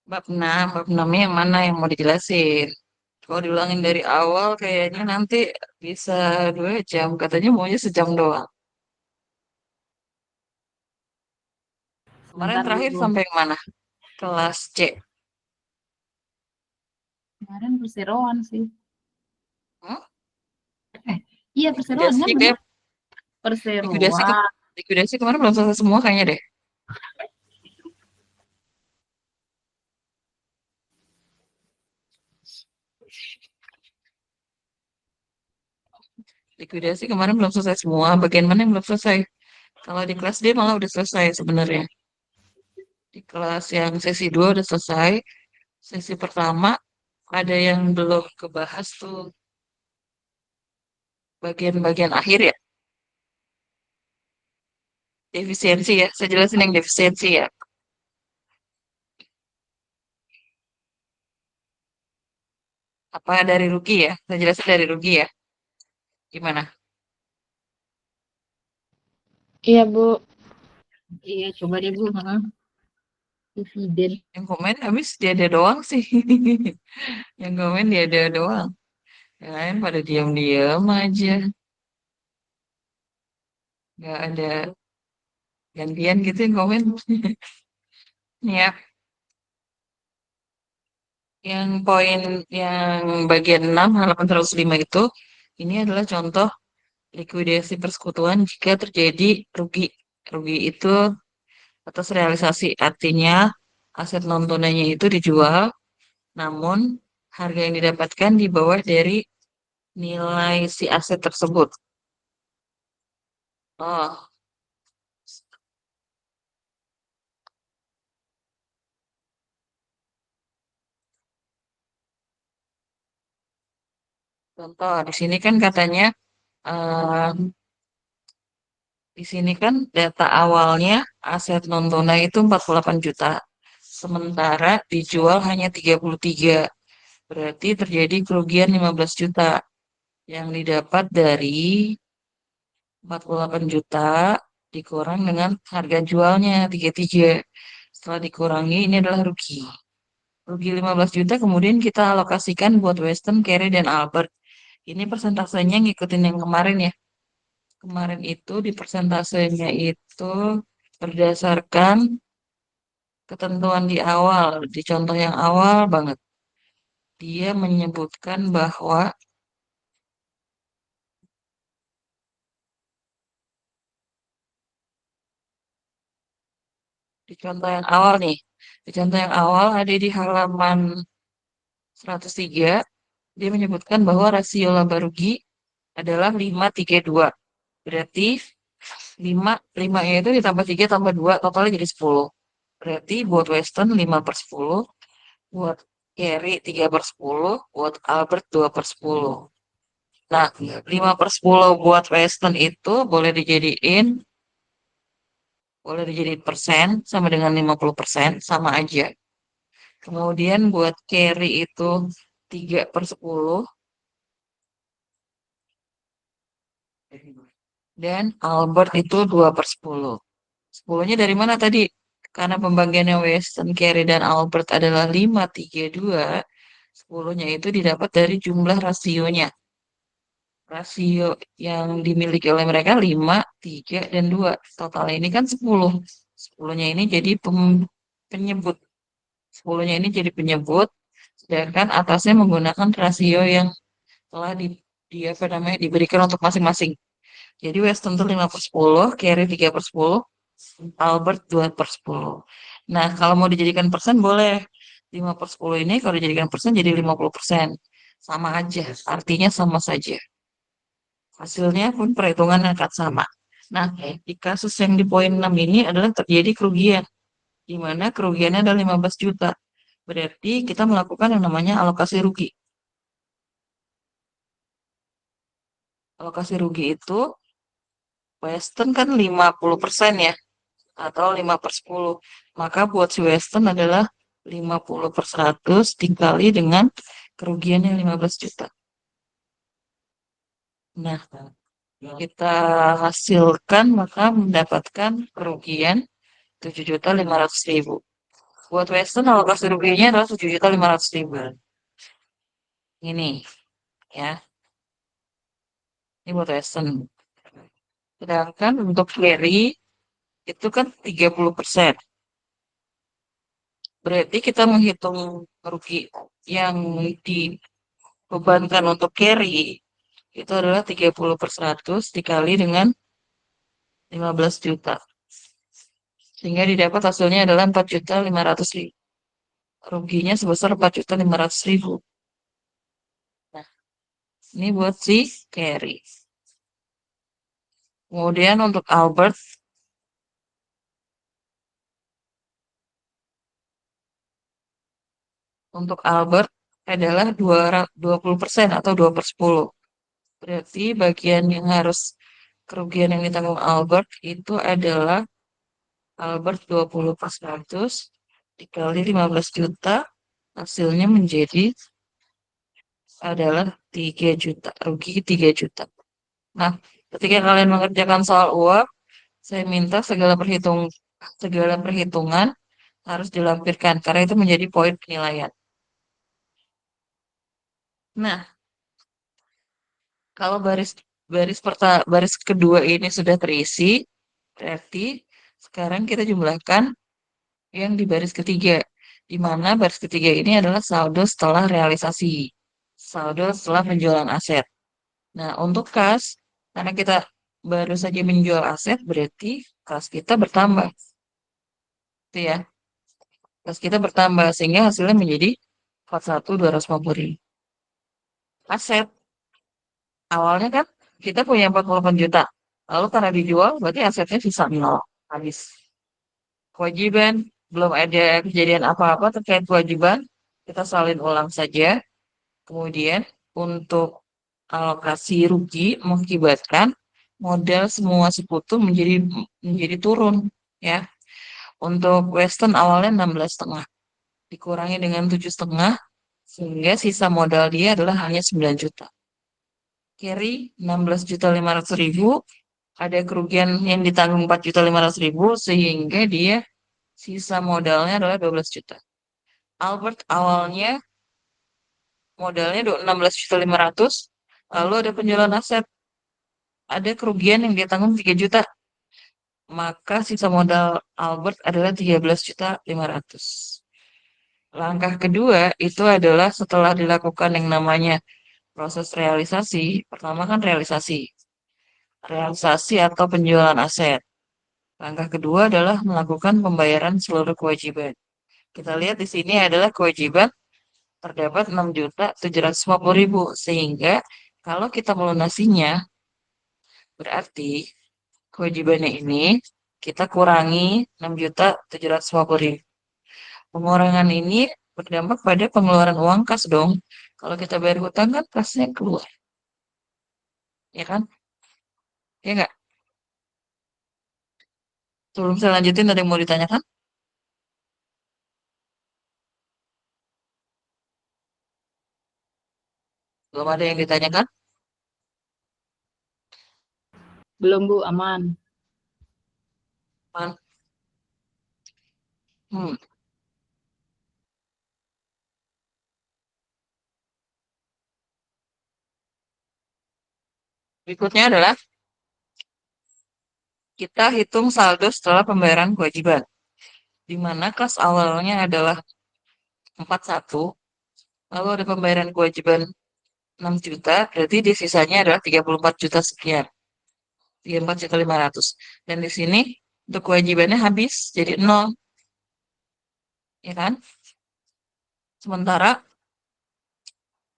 bab 6 yang mana yang mau dijelasin? Kalau diulangin dari awal kayaknya nanti bisa 2 jam. Katanya maunya sejam doang. Kemarin Sebentar terakhir dulu. sampai yang mana? Kelas C. Kemarin perseroan sih. Hmm? Eh, iya perseroan Likuidasi kan kayak bener. likuidasi ke Perseroan. likuidasi kemarin belum selesai semua kayaknya deh. Likuidasi kemarin belum selesai semua. Bagian mana yang belum selesai? Kalau di kelas D malah udah selesai sebenarnya. Di kelas yang sesi 2 udah selesai. Sesi pertama ada yang belum kebahas tuh bagian-bagian akhir ya. Defisiensi ya. Saya jelasin yang defisiensi ya. Apa dari rugi ya? Saya jelasin dari rugi ya. Gimana? Iya, Bu. Iya coba deh Bu. Heeh. Dividen. Yang komen habis dia ada doang sih. Yang komen dia ada doang. Yang lain pada diam-diam aja. Nggak ada gantian gitu yang komen. Nih ya, yang poin yang bagian 6 halaman 105 itu, ini adalah contoh likuidasi persekutuan jika terjadi rugi. Rugi itu atas realisasi, artinya aset non tunainya itu dijual, namun harga yang didapatkan di bawah dari nilai si aset tersebut. Oh, contoh di sini kan katanya eh, di sini kan data awalnya aset non tunai itu 48 juta. Sementara dijual hanya 33. Berarti terjadi kerugian 15 juta yang didapat dari 48 juta dikurang dengan harga jualnya 33. Setelah dikurangi ini adalah rugi. Rugi 15 juta kemudian kita alokasikan buat Weston, Carry, dan Albert. Ini persentasenya ngikutin yang kemarin ya. Kemarin itu di persentasenya itu berdasarkan ketentuan di awal, di contoh yang awal banget. Dia menyebutkan bahwa di contoh yang awal nih, di contoh yang awal ada di halaman 103, dia menyebutkan bahwa rasio laba rugi adalah 5:3:2. Berarti 5 itu ditambah 3 tambah 2 totalnya jadi 10. Berarti buat Western 5/10, buat Carry 3/10, buat Albert 2/10. Nah, 5/10 buat Western itu boleh dijadiin persen sama dengan 50%, sama aja. Kemudian buat Carry itu 3/10 dan Albert itu 2/10. 10-nya dari mana tadi? Karena pembagiannya Western, Carry, dan Albert adalah 5:3:2, 10-nya itu didapat dari jumlah rasionya. Rasio yang dimiliki oleh mereka 5, 3, dan 2. Totalnya ini kan 10. 10-nya ini jadi penyebut. 10-nya ini jadi penyebut, sedangkan atasnya menggunakan rasio yang telah apa namanya, diberikan untuk masing-masing. Jadi Weston tuh 5/10, Carry 3/10, Albert 2/10. Nah, kalau mau dijadikan persen boleh. 5/10 ini kalau dijadikan persen jadi 50%. Sama aja, artinya sama saja. Hasilnya pun perhitungan akan sama. Nah, di kasus yang di poin 6 ini adalah terjadi kerugian, di mana kerugiannya adalah 15 juta. Berarti kita melakukan yang namanya alokasi rugi. Alokasi rugi itu Western kan 50% ya, atau 5/10. Maka buat si Western adalah 50/100 dikali dengan kerugiannya 15 juta. Nah, kita hasilkan maka mendapatkan kerugian 7.500.000. Buat Western alokasi ruginya adalah 7.500.000. Ini ya, ini buat Western. Sedangkan untuk carry itu kan 30%. Berarti kita menghitung rugi yang dibebankan untuk carry itu adalah 30/100 dikali dengan 15 juta. Sehingga didapat hasilnya adalah 4.500.000. Ruginya sebesar 4.500.000. Nah, ini buat si carry. Kemudian untuk Albert adalah 20% atau 2/10. Berarti bagian yang harus kerugian yang ditanggung Albert itu adalah Albert 20/100 dikali 15 juta, hasilnya menjadi adalah 3 juta, rugi 3 juta. Nah, ketika kalian mengerjakan soal uap, saya minta segala perhitungan harus dilampirkan karena itu menjadi poin penilaian. Nah, kalau baris kedua ini sudah terisi, berarti sekarang kita jumlahkan yang di baris ketiga, di mana baris ketiga ini adalah saldo setelah realisasi, saldo setelah penjualan aset. Nah, untuk kas, karena kita baru saja menjual aset, berarti kas kita bertambah. Itu ya, kas kita bertambah, sehingga hasilnya menjadi 41.250.000. Aset, awalnya kan kita punya 48 juta. Lalu karena dijual, berarti asetnya sisa nol. Habis. Kewajiban, belum ada kejadian apa-apa terkait kewajiban, kita salin ulang saja. Kemudian untuk alokasi rugi mengakibatkan modal semua sekutu menjadi turun ya. Untuk Western awalnya 16,5 dikurangi dengan 7,5 sehingga sisa modal dia adalah hanya 9 juta. Carry 16.500.000, ada kerugian yang ditanggung 4.500.000 sehingga dia sisa modalnya adalah 12 juta. Albert awalnya modalnya 16.500.000, lalu ada penjualan aset, ada kerugian yang dia tanggung 3 juta, maka sisa modal Albert adalah 13.500.000. Langkah kedua itu adalah setelah dilakukan yang namanya proses realisasi. Pertama kan realisasi atau penjualan aset. Langkah kedua adalah melakukan pembayaran seluruh kewajiban. Kita lihat di sini adalah kewajiban terdapat 6.750.000, sehingga kalau kita melunasinya berarti kewajibannya ini kita kurangi 6.750.000. Pengurangan ini berdampak pada pengeluaran uang kas dong. Kalau kita bayar hutang kan kasnya keluar. Ya kan? Ya nggak? Sebelum saya lanjutin, ada yang mau ditanyakan? Belum ada yang ditanyakan? Belum Bu, aman. Man. Hmm. Berikutnya adalah kita hitung saldo setelah pembayaran kewajiban. Di mana kas awalnya adalah 41, lalu ada pembayaran kewajiban 6 juta, berarti di sisanya adalah 34 juta sekian. 34.500. Dan di sini untuk kewajibannya habis, jadi 0. Ya kan? Sementara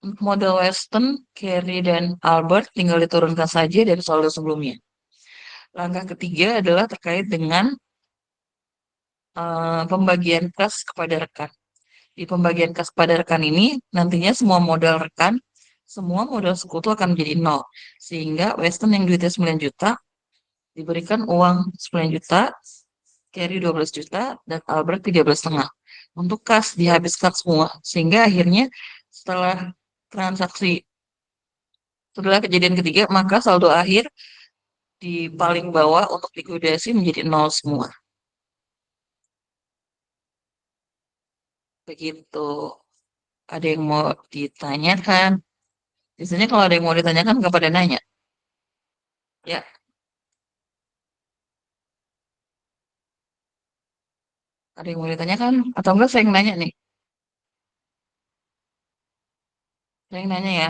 untuk model Western, Carry, dan Albert tinggal diturunkan saja dari saldo sebelumnya. Langkah ketiga adalah terkait dengan pembagian kas kepada rekan. Di pembagian kas kepada rekan ini, nantinya semua modal sekutu akan menjadi 0. Sehingga Western yang duitnya 9 juta, diberikan uang 9 juta, Carry 12 juta, dan Albert 13,5. Untuk kas dihabiskan semua. Sehingga akhirnya setelah transaksi, setelah kejadian ketiga, maka saldo akhir di paling bawah untuk likuidasi menjadi 0 semua. Begitu. Ada yang mau ditanyakan? Biasanya kalau ada yang mau ditanyakan nggak pada nanya. Ya, ada yang mau ditanyakan? Atau enggak saya yang nanya nih? Saya yang nanya ya.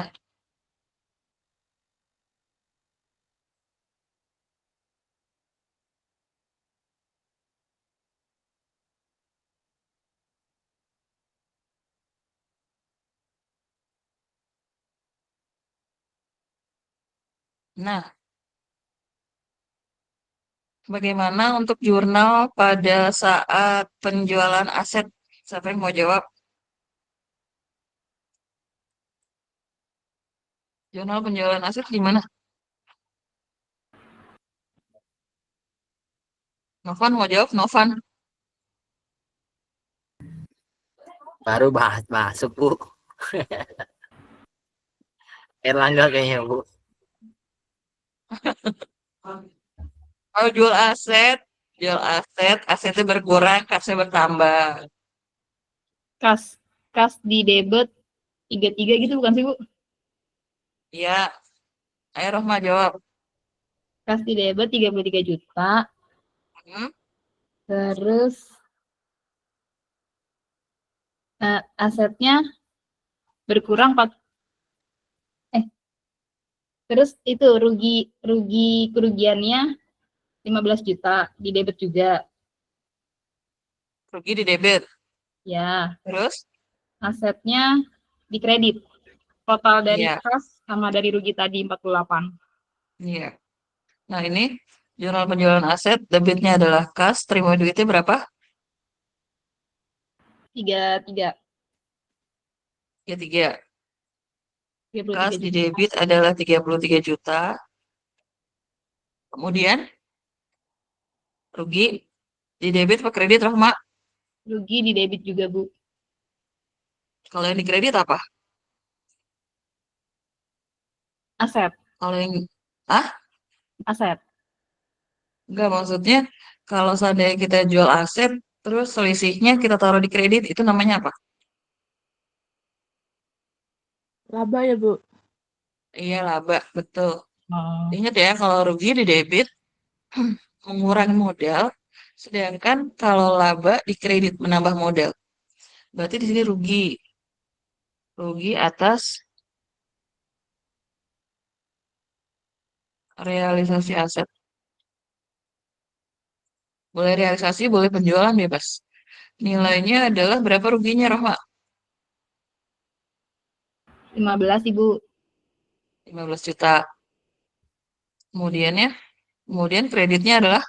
Nah, bagaimana untuk jurnal pada saat penjualan aset? Siapa yang mau jawab? Jurnal penjualan aset gimana? Novan mau jawab? Novan. Baru bahas masuk Bu. Erlangga kayaknya Bu. Kalau jual aset, asetnya berkurang, kasnya bertambah. Kas kas di debit 33 gitu bukan sih, Bu? Ya, ayo Rohma jawab. Kas di debit 33 juta. Hmm? Terus asetnya berkurang 4 terus itu rugi kerugiannya 15 juta di debit juga. Rugi di debit. Ya, Terus? asetnya di kredit. Total dari Iya, kas sama dari rugi tadi 48. iya. Nah ini jurnal penjualan aset, debitnya adalah kas, terima duitnya berapa? 33 Ya tiga. Kas 33 di juta. debit adalah 33 juta. Kemudian rugi di debit apa kredit Rohma? Rugi di debit juga, Bu. Kalau yang di kredit apa? Aset, Kalau yang ah aset. enggak maksudnya kalau seandainya kita jual aset terus selisihnya kita taruh di kredit itu namanya apa? Laba ya, Bu? Iya laba, betul. Oh. Ingat ya kalau rugi di debit mengurangi modal, sedangkan kalau laba di kredit menambah modal. Berarti di sini rugi, rugi atas realisasi aset. Boleh realisasi, boleh penjualan bebas. Nilainya adalah berapa ruginya, Rohma? 15, Ibu. 15 juta. Kemudian ya, kemudian kreditnya adalah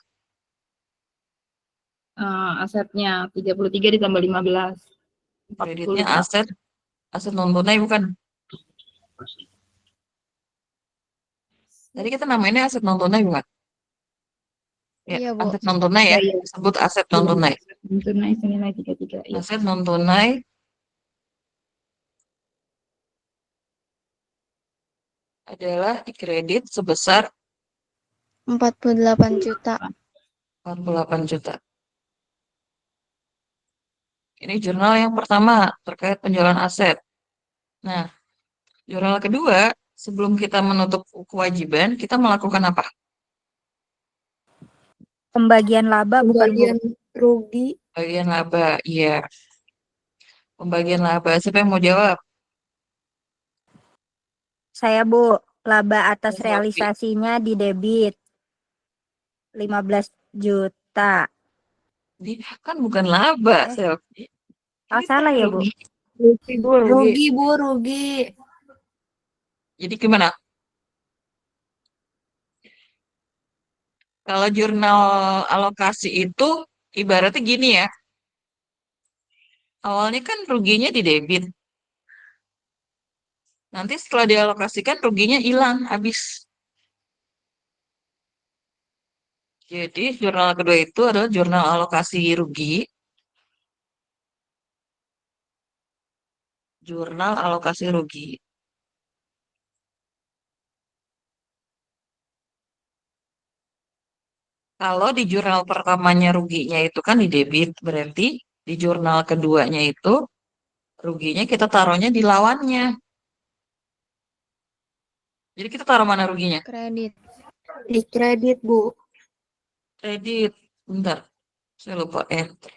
Asetnya 33 ditambah 15. kreditnya 48. aset, aset non tunai bukan? Tadi kita namainnya aset non tunai bukan? Ya, Iya, Bu. aset non tunai Iya, ya, iya. disebut aset non Iya, tunai. tunai senilai 33. Iya. Aset non tunai adalah dikredit sebesar 48 juta. 48 juta. Ini jurnal yang pertama terkait penjualan aset. Nah, jurnal kedua, sebelum kita menutup kewajiban, kita melakukan apa? Pembagian laba bukan Bu? Pembagian rugi. Bagian laba, iya. Pembagian laba, siapa yang mau jawab? Saya Bu, laba atas Mas Raffi. realisasinya di debit 15 juta. Ini kan bukan laba, Eh, Selfie. oh Ini teh salah ya Bu? rugi. Rugi, Bu, rugi. Rugi, Bu, rugi. Jadi gimana? Kalau jurnal alokasi itu ibaratnya gini ya. Awalnya kan ruginya di debit. Nanti setelah dialokasikan ruginya hilang, habis. Jadi jurnal kedua itu adalah jurnal alokasi rugi. Jurnal alokasi rugi. Kalau di jurnal pertamanya ruginya itu kan di debit, berarti di jurnal keduanya itu ruginya kita taruhnya di lawannya. Jadi kita taruh mana ruginya? Kredit. Di kredit, Bu. Kredit. Bentar, saya lupa enter.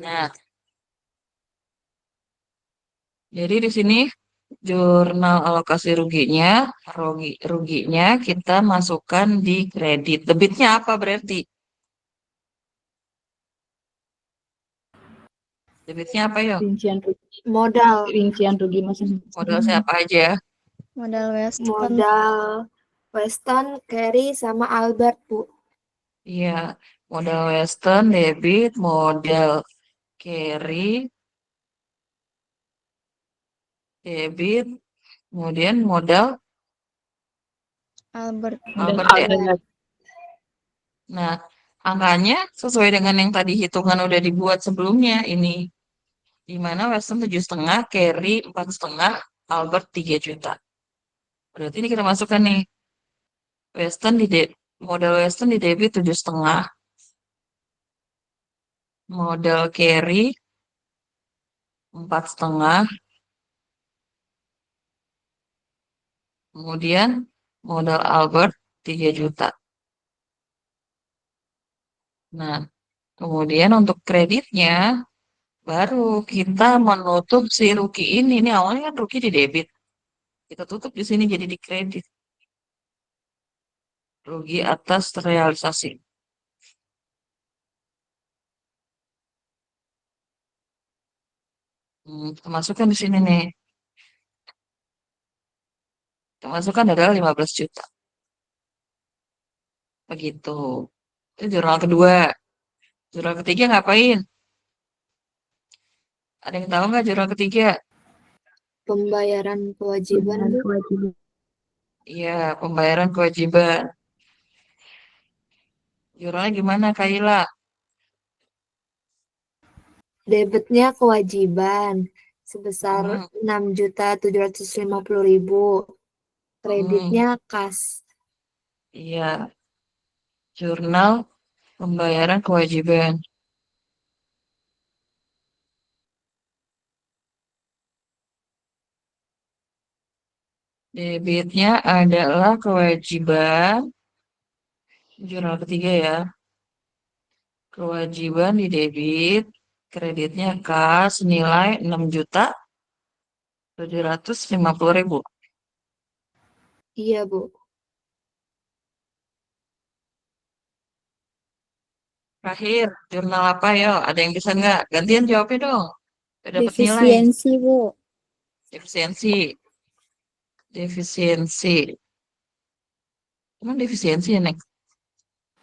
Nah, jadi di sini jurnal alokasi ruginya kita masukkan di kredit. Debitnya apa berarti? Debitnya apa ya? Rincian rugi, Modal. rincian rugi masing-masing. Modal siapa aja? Modal Weston. Modal Weston, Carry, sama Albert, Bu. Iya, modal Western, debit, modal carry, debit, kemudian modal Albert. Albert ya. Nah, angkanya sesuai dengan yang tadi hitungan udah dibuat sebelumnya ini. Di mana Western 7,5, carry 4,5, Albert 3 juta. Berarti ini kita masukkan nih. Modal Western di debit 7,5. Modal carry 4,5. Kemudian modal Albert 3 juta. Nah, kemudian untuk kreditnya baru kita menutup si rugi ini. Ini awalnya kan rugi di debit. Kita tutup di sini jadi di kredit. Rugi atas terrealisasi. Kita masukkan di sini nih. Kita masukkan adalah 15 juta. Begitu. Itu jurnal kedua. Jurnal ketiga ngapain? Ada yang tahu nggak jurnal ketiga? Pembayaran kewajiban, Bu. Iya, pembayaran kewajiban. Jurnalnya gimana, Kaila? Debitnya kewajiban sebesar Hmm. 6.750.000. Kreditnya kas. Iya, jurnal pembayaran kewajiban. Debitnya adalah kewajiban. Jurnal ketiga ya. Kewajiban di debit. Kreditnya kas nilai 6.750.000. Iya, Bu. Terakhir, jurnal apa yo? Ada yang bisa nggak? Gantian jawabnya dong. Udah dapat nilai. Defisiensi, Bu. Defisiensi. Defisiensi. Emang defisiensi ya, Nek?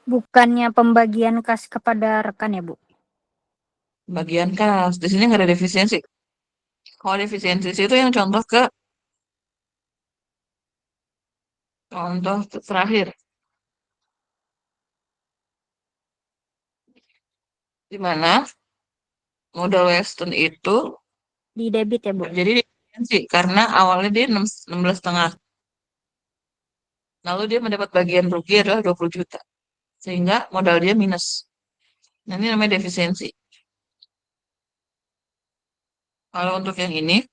Bukannya pembagian kas kepada rekan ya, Bu? Bagian kas. Di sini nggak ada defisiensi. Kalau defisiensi itu yang contoh terakhir. Di mana modal Western itu Di debit ya, Bu? jadi defisiensi karena awalnya dia 16,5. Lalu dia mendapat bagian rugi adalah 20 juta. Sehingga modal dia minus. Nah, ini namanya defisiensi. Kalau untuk yang ini,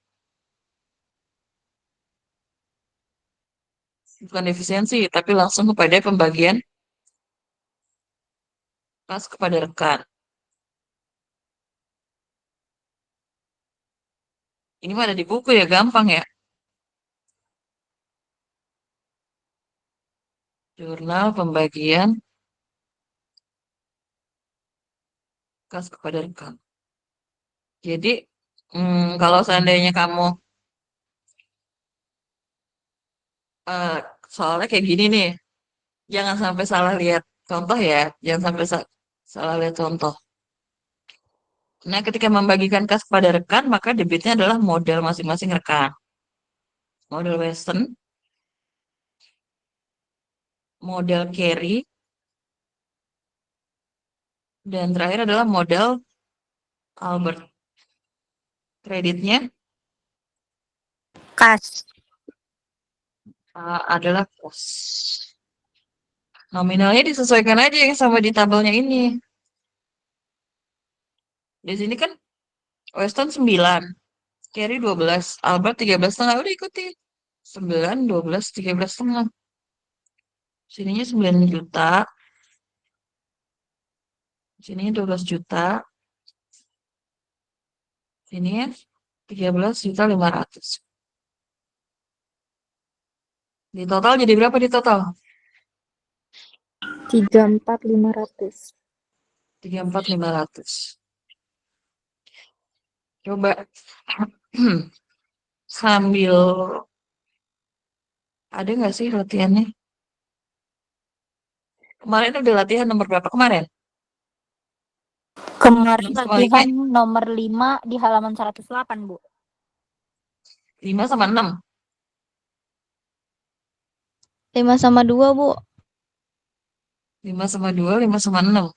bukan defisiensi, tapi langsung kepada pembagian kas kepada rekan. Ini mah ada di buku ya, gampang ya. Jurnal pembagian kas kepada rekan. Jadi, kalau seandainya kamu soalnya kayak gini nih, jangan sampai salah lihat contoh ya, jangan sampai salah lihat contoh. Nah, ketika membagikan kas kepada rekan, maka debitnya adalah modal masing-masing rekan. Modal Western, modal carry, dan terakhir adalah modal Albert. Kreditnya Kas. Adalah kos. Nominalnya disesuaikan aja yang sama di tabelnya ini. Di sini kan Weston 9, Carry 12, Albert 13,5. Udah ikuti. 9, 12, 13,5. Sininya 9 juta. Sininya 12 juta. Sininya 13,5 juta. Di total jadi berapa di total? 34.500. 34,500. Coba sambil ada nggak sih latihannya? Kemarin udah latihan nomor berapa kemarin? Kemarin 6 sama 5 latihan ya? nomor 5 di halaman 108, Bu. 5 sama 6. 5 sama 2, Bu. 5 sama 2, 5 sama 6.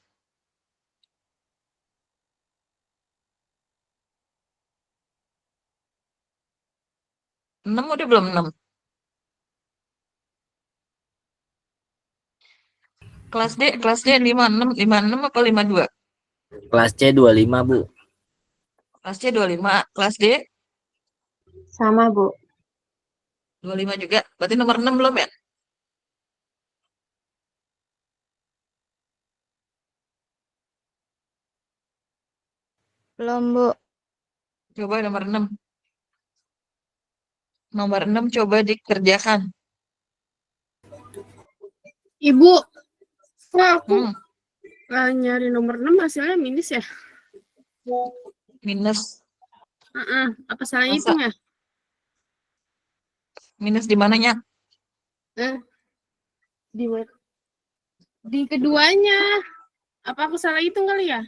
6 udah belum 6. Kelas D 56, 56 apa 52? Kelas C 25, Bu. Kelas C 25, kelas D Sama, Bu. 25 juga. Berarti nomor 6 belum ya? Belum, Bu. Coba nomor 6. Nomor 6 coba dikerjakan. Ibu, kok aku Hmm, nyari nomor 6 hasilnya minus ya? minus. Apa salah Masa hitung ya? minus di mananya? Eh, di mana? Di keduanya. Apa aku salah hitung kali ya?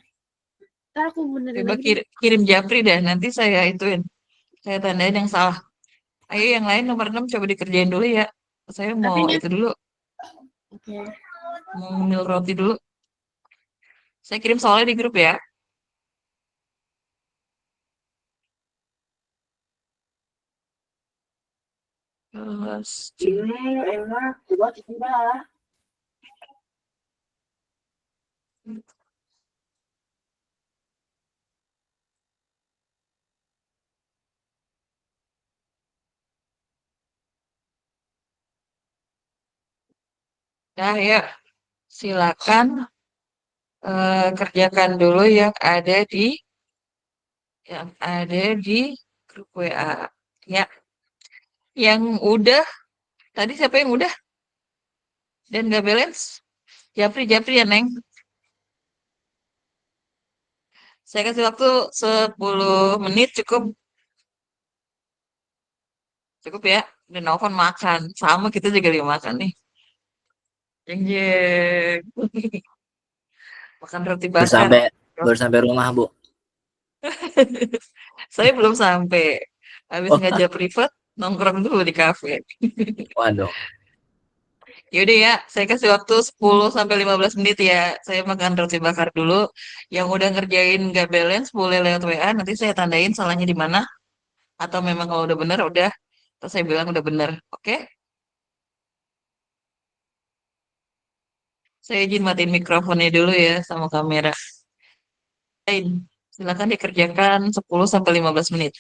Ntar aku benerin Coba lagi. kirim Japri deh. Nanti saya ituin. Saya tandain yang salah. Ayo yang lain nomor 6 coba dikerjain dulu ya. Saya mau Tapi itu dulu. Oke. Mau ngemil roti dulu. Saya kirim soalnya di grup ya. Kelas C. Enak, coba coba. Nah ya, silakan kerjakan dulu yang ada di grup WA. Ya, yang udah tadi siapa yang udah dan nggak balance? Japri Japri ya Neng. Saya kasih waktu 10 menit cukup cukup ya. Dan Novan makan. Sama kita juga lagi makan nih. Jeng jeng. Makan roti Baru bakar. sampai baru sampai rumah, Bu. Saya belum sampai. Habis Oh, ngajak privat, nongkrong dulu di kafe. waduh. Yaudah ya, saya kasih waktu 10 sampai 15 menit ya. Saya makan roti bakar dulu. Yang udah ngerjain gak balance boleh lewat WA. Nanti saya tandain salahnya di mana. Atau memang kalau udah bener udah. Terus saya bilang udah bener. Oke? Saya izin matiin mikrofonnya dulu ya sama kamera. Silakan dikerjakan 10 sampai 15 menit.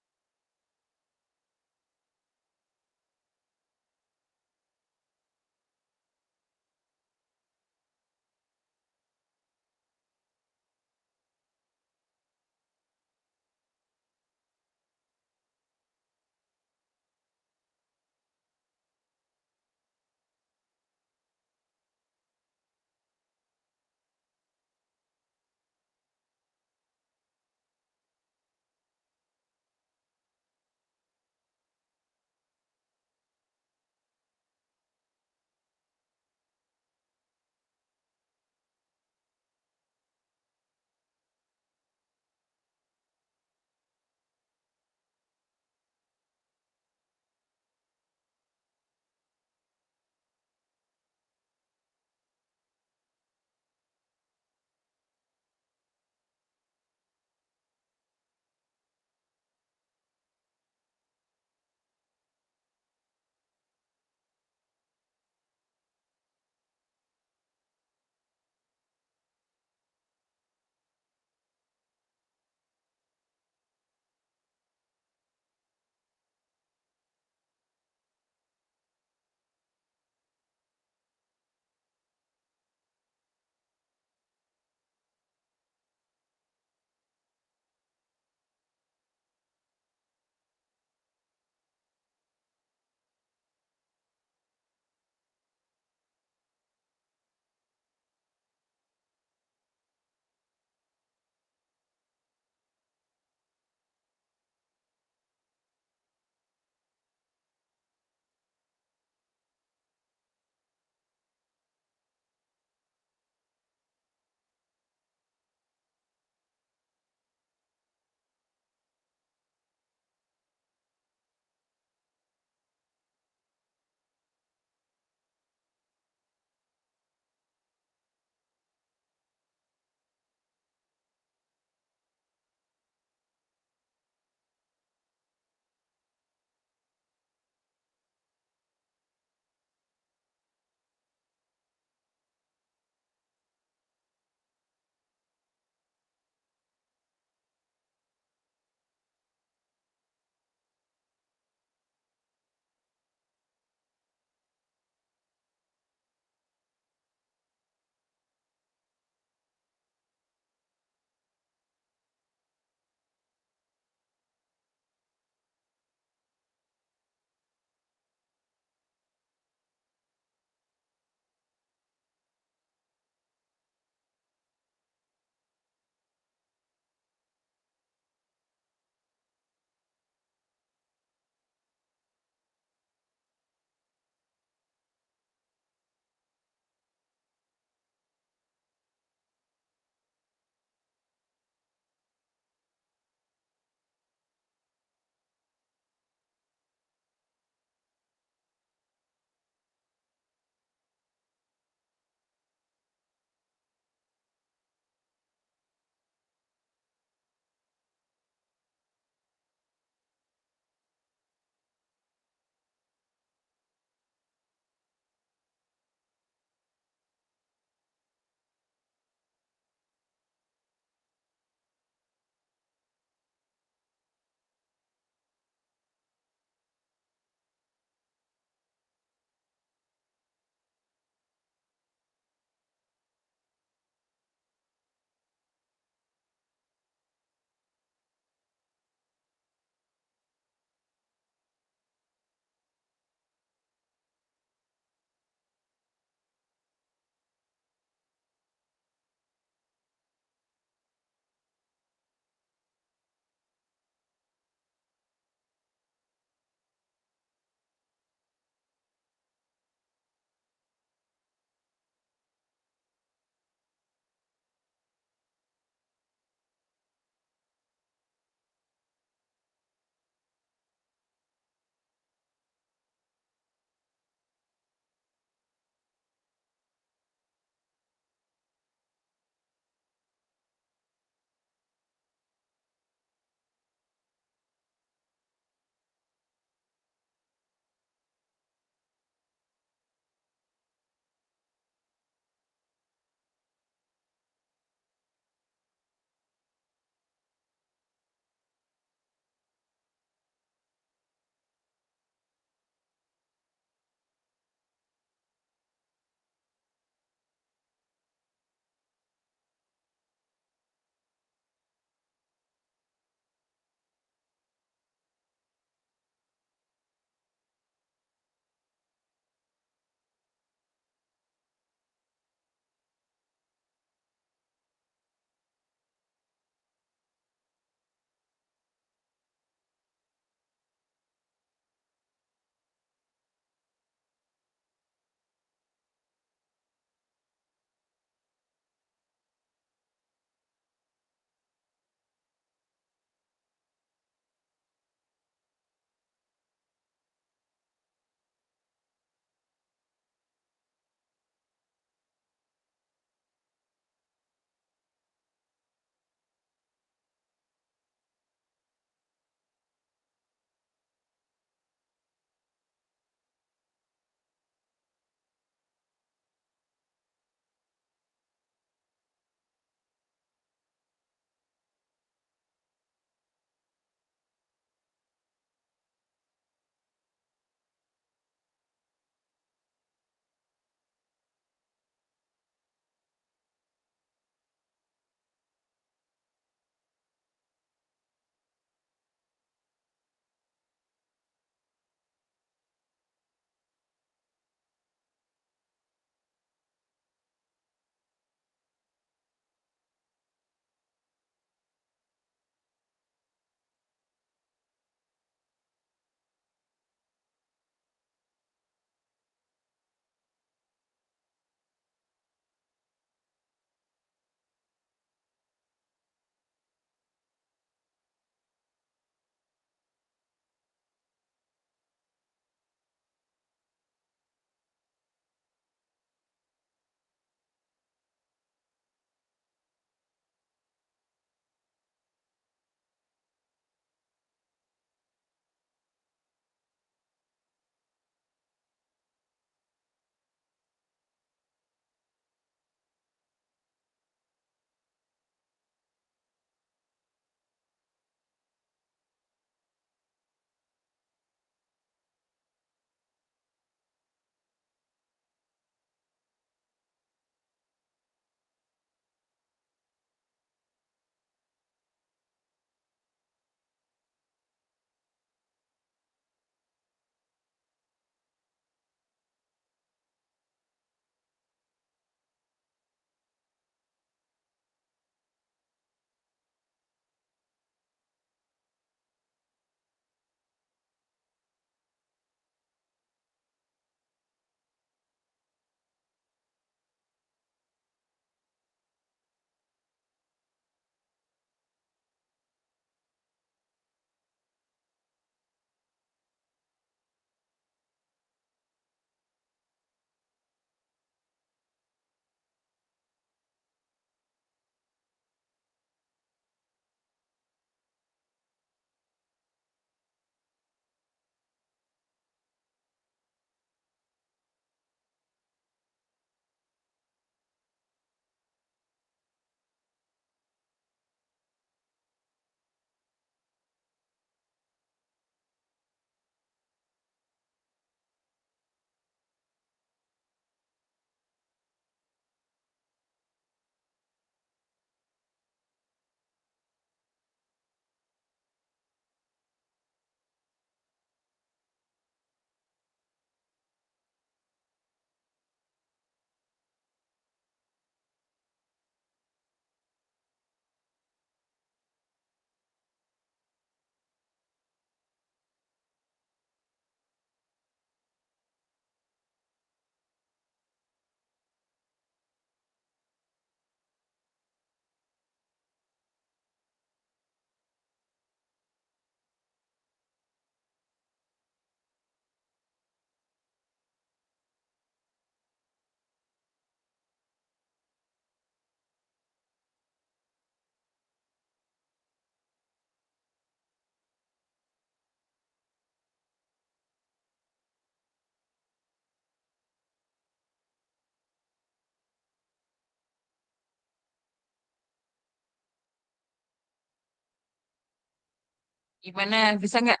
Gimana? Bisa nggak?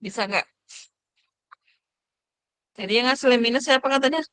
Bisa nggak? Jadi yang hasilnya minus siapa katanya?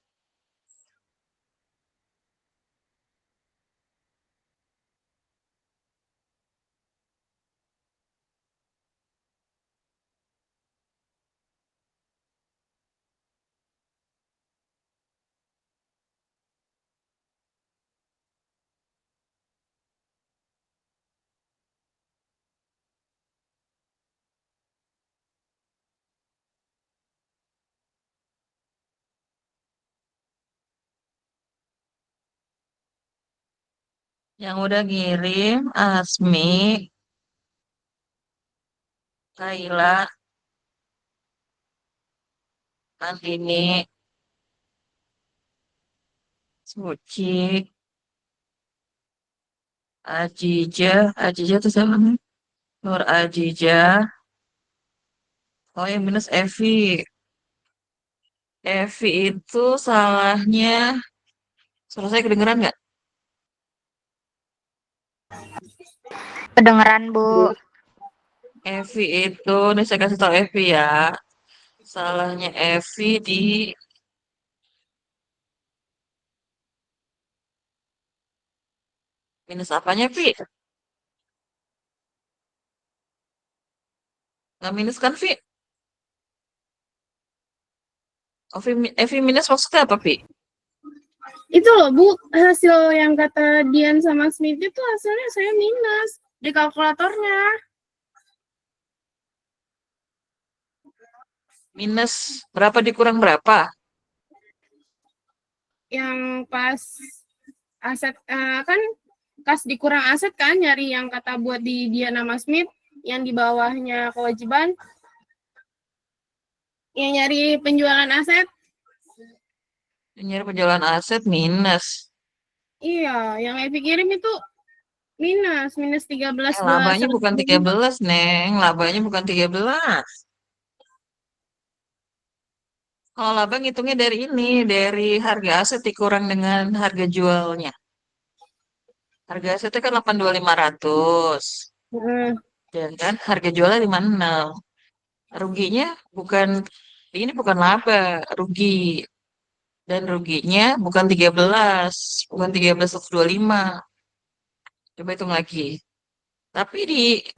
Yang udah ngirim Asmi, Kaila, Andini, Suci, Ajija itu siapa nih? Nur Ajija. Oh yang minus Evi. Evi itu salahnya, suara saya kedengeran nggak? Kedengeran, Bu. Evi itu, ini saya kasih tahu Evi ya. Salahnya Evi di minus apanya, Vi? Nggak minus kan, Vi? Oh, Evi minus maksudnya apa, Vi? Itu loh Bu, hasil yang kata Dian sama Smith itu hasilnya saya minus di kalkulatornya. Minus berapa dikurang berapa? Yang pas aset kan kas dikurang aset kan nyari yang kata buat di Dian sama Smith yang di bawahnya kewajiban yang nyari penjualan aset. Nyari penjualan aset minus. Iya, yang Evi kirim itu minus 13 Labanya bukan 13, Neng. Labanya bukan 13. Kalau laba ngitungnya dari ini, dari harga aset dikurang dengan harga jualnya. Harga asetnya kan 82.500. Dan kan harga jualnya 56. Ruginya bukan, ini bukan laba, rugi. Dan ruginya bukan 13, bukan 13.125. Coba hitung lagi. Tapi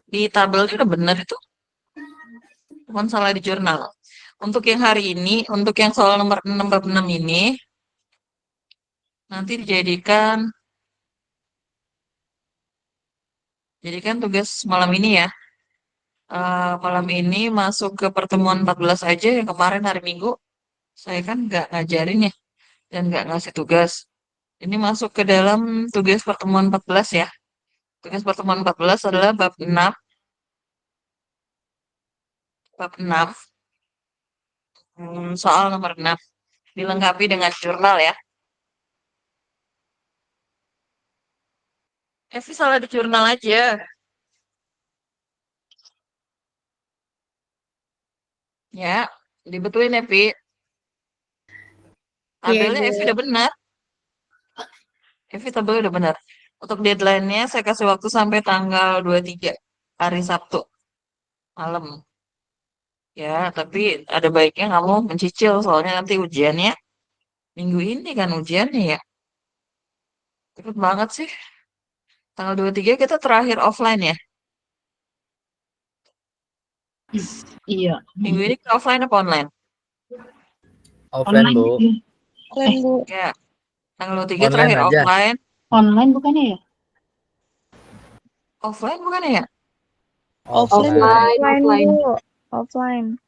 di tabelnya udah benar itu. Bukan salah di jurnal. Untuk yang hari ini, untuk yang soal nomor 66 ini, nanti jadikan tugas malam ini ya. Malam ini masuk ke pertemuan 14 aja yang kemarin hari Minggu. Saya kan nggak ngajarin ya, dan nggak ngasih tugas. Ini masuk ke dalam tugas pertemuan 14 ya. Tugas pertemuan 14 adalah bab 6. Bab 6, soal nomor 6. Dilengkapi dengan jurnal ya. Evi salah di jurnal aja. Ya, dibetulin Evi. Tabelnya Evi udah benar. Evi tabelnya udah benar. Untuk deadline-nya saya kasih waktu sampai tanggal 23, hari Sabtu malam. Ya, tapi ada baiknya kamu mencicil soalnya nanti ujiannya minggu ini kan ujiannya ya. Cepet banget sih. Tanggal 23 kita terakhir offline ya. Iya. Minggu ini ke offline apa online? Offline, Bu. Keren, Bu. Ya, tanggal 23 Online terakhir aja. offline. Online bukannya ya? Offline bukan ya? Offline. Offline, Bu. Offline.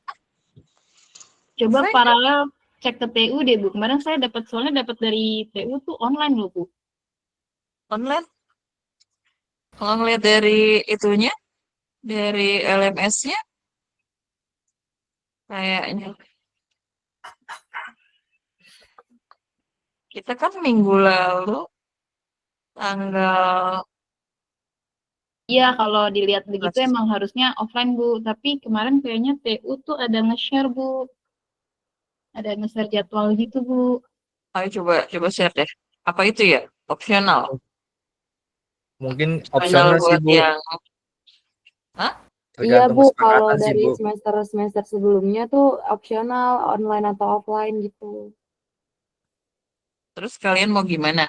Coba Offline paralel cek ke TU deh Bu. Kemarin saya soalnya dapat dari TU tuh online loh Bu. Online. Kalau ngeliat dari itunya, dari LMS-nya, kayaknya kita kan minggu lalu tanggal Iya, kalau dilihat begitu 11. emang harusnya offline Bu. Tapi kemarin kayaknya TU tuh ada nge-share Bu. Ada nge-share jadwal gitu Bu. Ayo coba share deh. Apa itu ya? Opsional. Mungkin Final opsional sih, buat Bu. yang Hah? Iya Tergantung Bu, kalau kesepakatan sih, dari Bu. semester sebelumnya tuh opsional online atau offline gitu. Terus kalian mau gimana?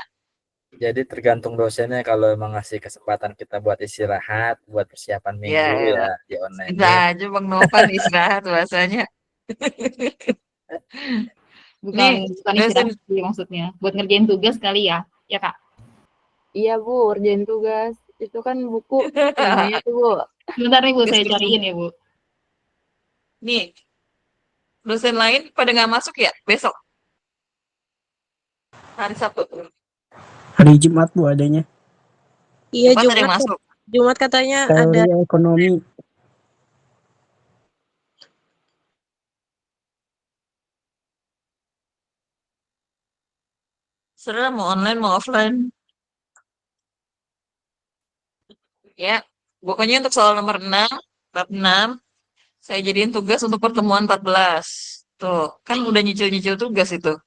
Jadi tergantung dosennya kalau emang ngasih kesempatan kita buat istirahat, buat persiapan minggu ya Ya, di bisa online-in. aja Bang Novan istirahat bahasanya. Bukan Nih, bukan dosen istirahat sih maksudnya. Buat ngerjain tugas kali ya. Ya, Kak. Iya Bu, kerjain tugas. Itu kan buku namanya tuh Bu. Sebentar nih Bu, tugas saya tugas. cariin ya Bu. Nih, dosen lain pada nggak masuk ya besok hari Sabtu. Hari Jumat Bu adanya. Iya, Jumat ada yang masuk. Jumat katanya ada. Teori ekonomi. Serah mau online mau offline. Ya, pokoknya untuk soal nomor 6, bab 6, saya jadiin tugas untuk pertemuan 14. Tuh, kan udah nyicil-nyicil tugas itu.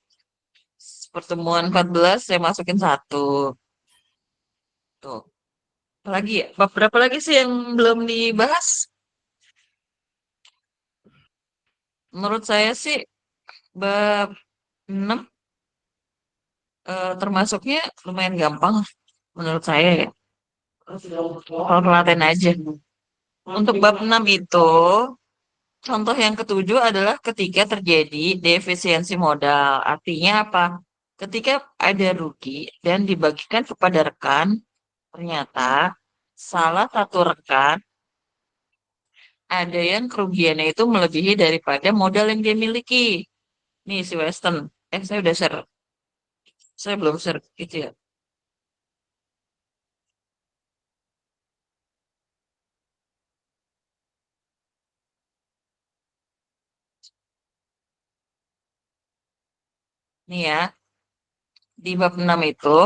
Pertemuan 14 saya masukin satu. Tuh. Apalagi ya? Bab berapa lagi sih yang belum dibahas? Menurut saya sih bab 6 termasuknya lumayan gampang menurut saya ya. Kalau telaten aja. Untuk bab 6 itu, contoh yang ketujuh adalah ketika terjadi defisiensi modal. Artinya apa? Ketika ada rugi dan dibagikan kepada rekan, ternyata salah satu rekan ada yang kerugiannya itu melebihi daripada modal yang dia miliki. Nih si Western. Saya udah share. Saya belum share gitu ya. Nih ya, di bab 6 itu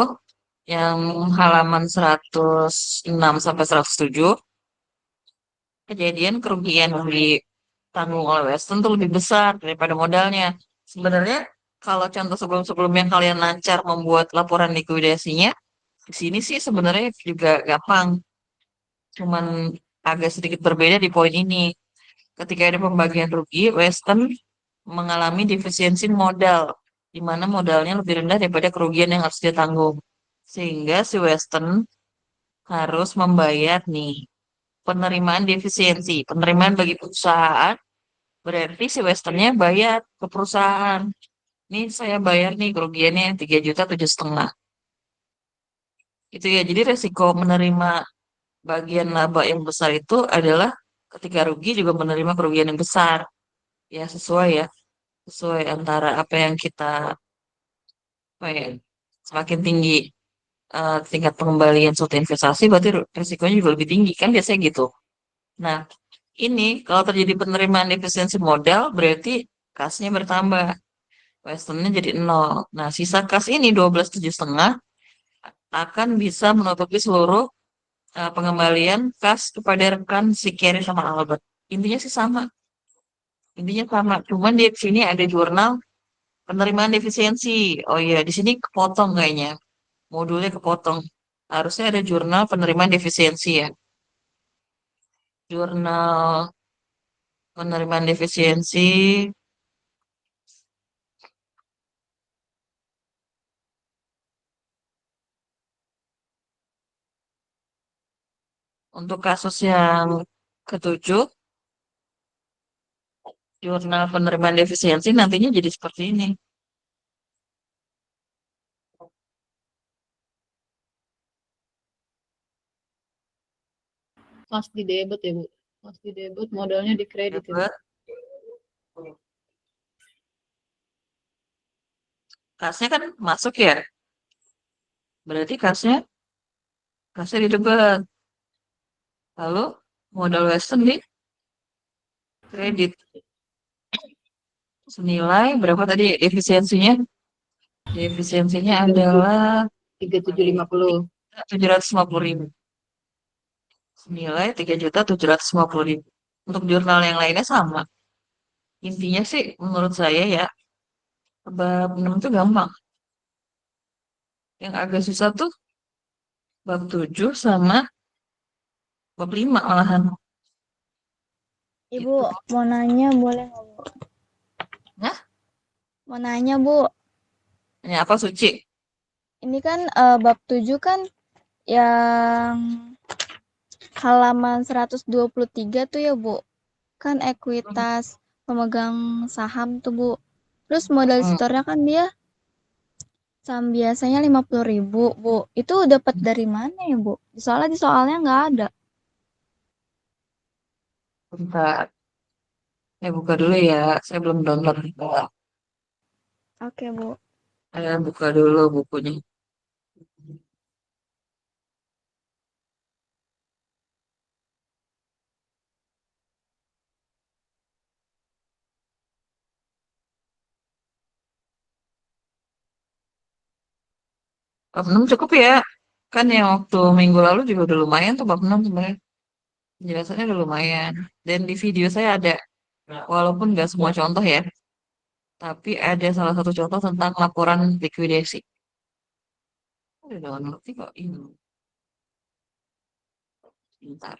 yang halaman 106 sampai 107 kejadian kerugian yang ditanggung oleh Western tuh lebih besar daripada modalnya. Sebenarnya kalau contoh sebelum-sebelumnya kalian lancar membuat laporan likuidasinya, di sini sih sebenarnya juga gampang. Cuman agak sedikit berbeda di poin ini. Ketika ada pembagian rugi, Western mengalami defisiensi modal, di mana modalnya lebih rendah daripada kerugian yang harus dia tanggung. Sehingga si Western harus membayar nih penerimaan defisiensi. Penerimaan bagi perusahaan berarti si Westernnya bayar ke perusahaan. Nih saya bayar nih kerugiannya 3,7 juta. Itu ya, jadi resiko menerima bagian laba yang besar itu adalah ketika rugi juga menerima kerugian yang besar. Ya sesuai ya, sesuai antara apa yang kita, apa ya, semakin tinggi tingkat pengembalian suatu investasi berarti risikonya juga lebih tinggi kan biasanya gitu. Nah, ini kalau terjadi penerimaan efisiensi modal berarti kasnya bertambah. Westernnya jadi nol. Nah, sisa kas ini 12,7 akan bisa menutupi seluruh pengembalian kas kepada rekan si Carrie sama Albert. Intinya sih sama. Intinya sama. Cuman di sini ada jurnal penerimaan defisiensi. Oh iya, di sini kepotong kayaknya. Modulnya kepotong. Harusnya ada jurnal penerimaan defisiensi ya. Jurnal penerimaan defisiensi untuk kasus yang ketujuh, jurnal penerimaan defisiensi nantinya jadi seperti ini. Pas di debit ya Bu. Pas di debit modalnya di kredit ya Bu. Dapat. Kasnya kan masuk ya. Berarti kasnya di debat. Lalu modal Western di kredit. Senilai berapa tadi efisiensinya? Efisiensinya adalah 3750. 750.000. Senilai 3.750.000. Untuk jurnal yang lainnya sama. Intinya sih menurut saya ya, bab 6 itu gampang. Yang agak susah tuh bab 7 sama bab 5 malahan. Ibu, Gitu. mau nanya boleh nggak, Bu? Hah? Mau nanya, Bu. Ini apa Suci? Ini kan bab 7 kan yang halaman 123 tuh ya, Bu. Kan ekuitas pemegang saham tuh, Bu. Terus modal Hmm. setornya kan dia saham biasanya 50.000, Bu. Itu dapat dari mana ya, Bu? Soalnya di soalnya nggak ada. Bentar. Saya buka dulu ya. Saya belum download. Bentar. Oke, Bu. Saya buka dulu bukunya. Bab 6 cukup ya. Kan yang waktu minggu lalu juga udah lumayan tuh bab 6 sebenarnya. Penjelasannya udah lumayan. Dan di video saya ada, walaupun nggak semua contoh ya, tapi ada salah satu contoh tentang laporan likuidasi. Udah download sih kok ini. Bentar.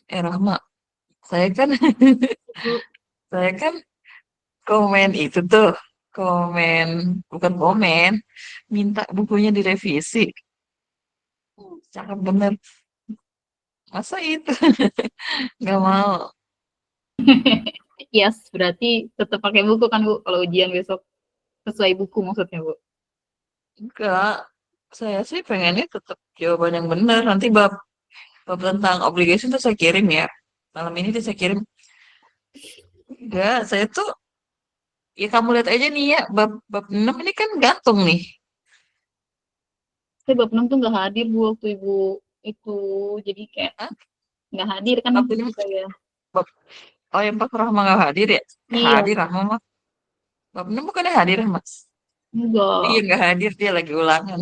Rahma, saya kan saya kan komen itu tuh, komen bukan komen, minta bukunya direvisi. Cakep bener. Masa itu nggak mau? Yes, berarti tetap pakai buku kan, Bu, kalau ujian besok. Sesuai buku maksudnya, Bu. Enggak. Saya sih pengennya tetap jawaban yang benar. Nanti bab bab tentang obligation tuh saya kirim ya. Malam ini tuh saya kirim. Enggak, saya tuh ya kamu lihat aja nih ya, bab bab 6 ini kan gantung nih. Saya bab 6 tuh nggak hadir, Bu, waktu Ibu itu. Jadi kayak Hah? nggak hadir kan Bab 6 saya. bab oh yang Pak Rahma nggak hadir ya? Iya, Hadir Rahma mah. Bab 6 bukannya hadir Mas? Iya enggak. nggak hadir dia lagi ulangan.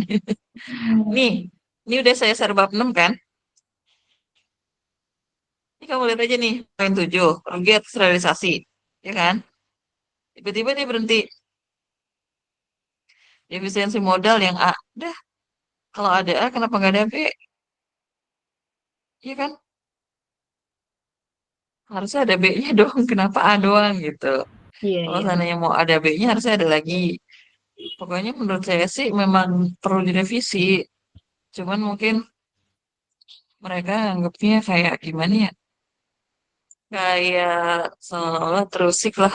Hmm. Nih, ini udah saya share bab 6 kan? Ini kamu lihat aja nih, poin 7, rugi atas realisasi. Ya kan? Tiba-tiba dia berhenti. Efisiensi modal yang A. Udah, kalau ada A kenapa nggak ada B? Iya kan? Harusnya ada B-nya dong. Kenapa A doang gitu? Iya, Kalau iya. seandainya mau ada B-nya harusnya ada lagi. Pokoknya menurut saya sih memang perlu direvisi. Cuman mungkin mereka anggapnya kayak gimana ya? Kayak seolah-olah terusik lah.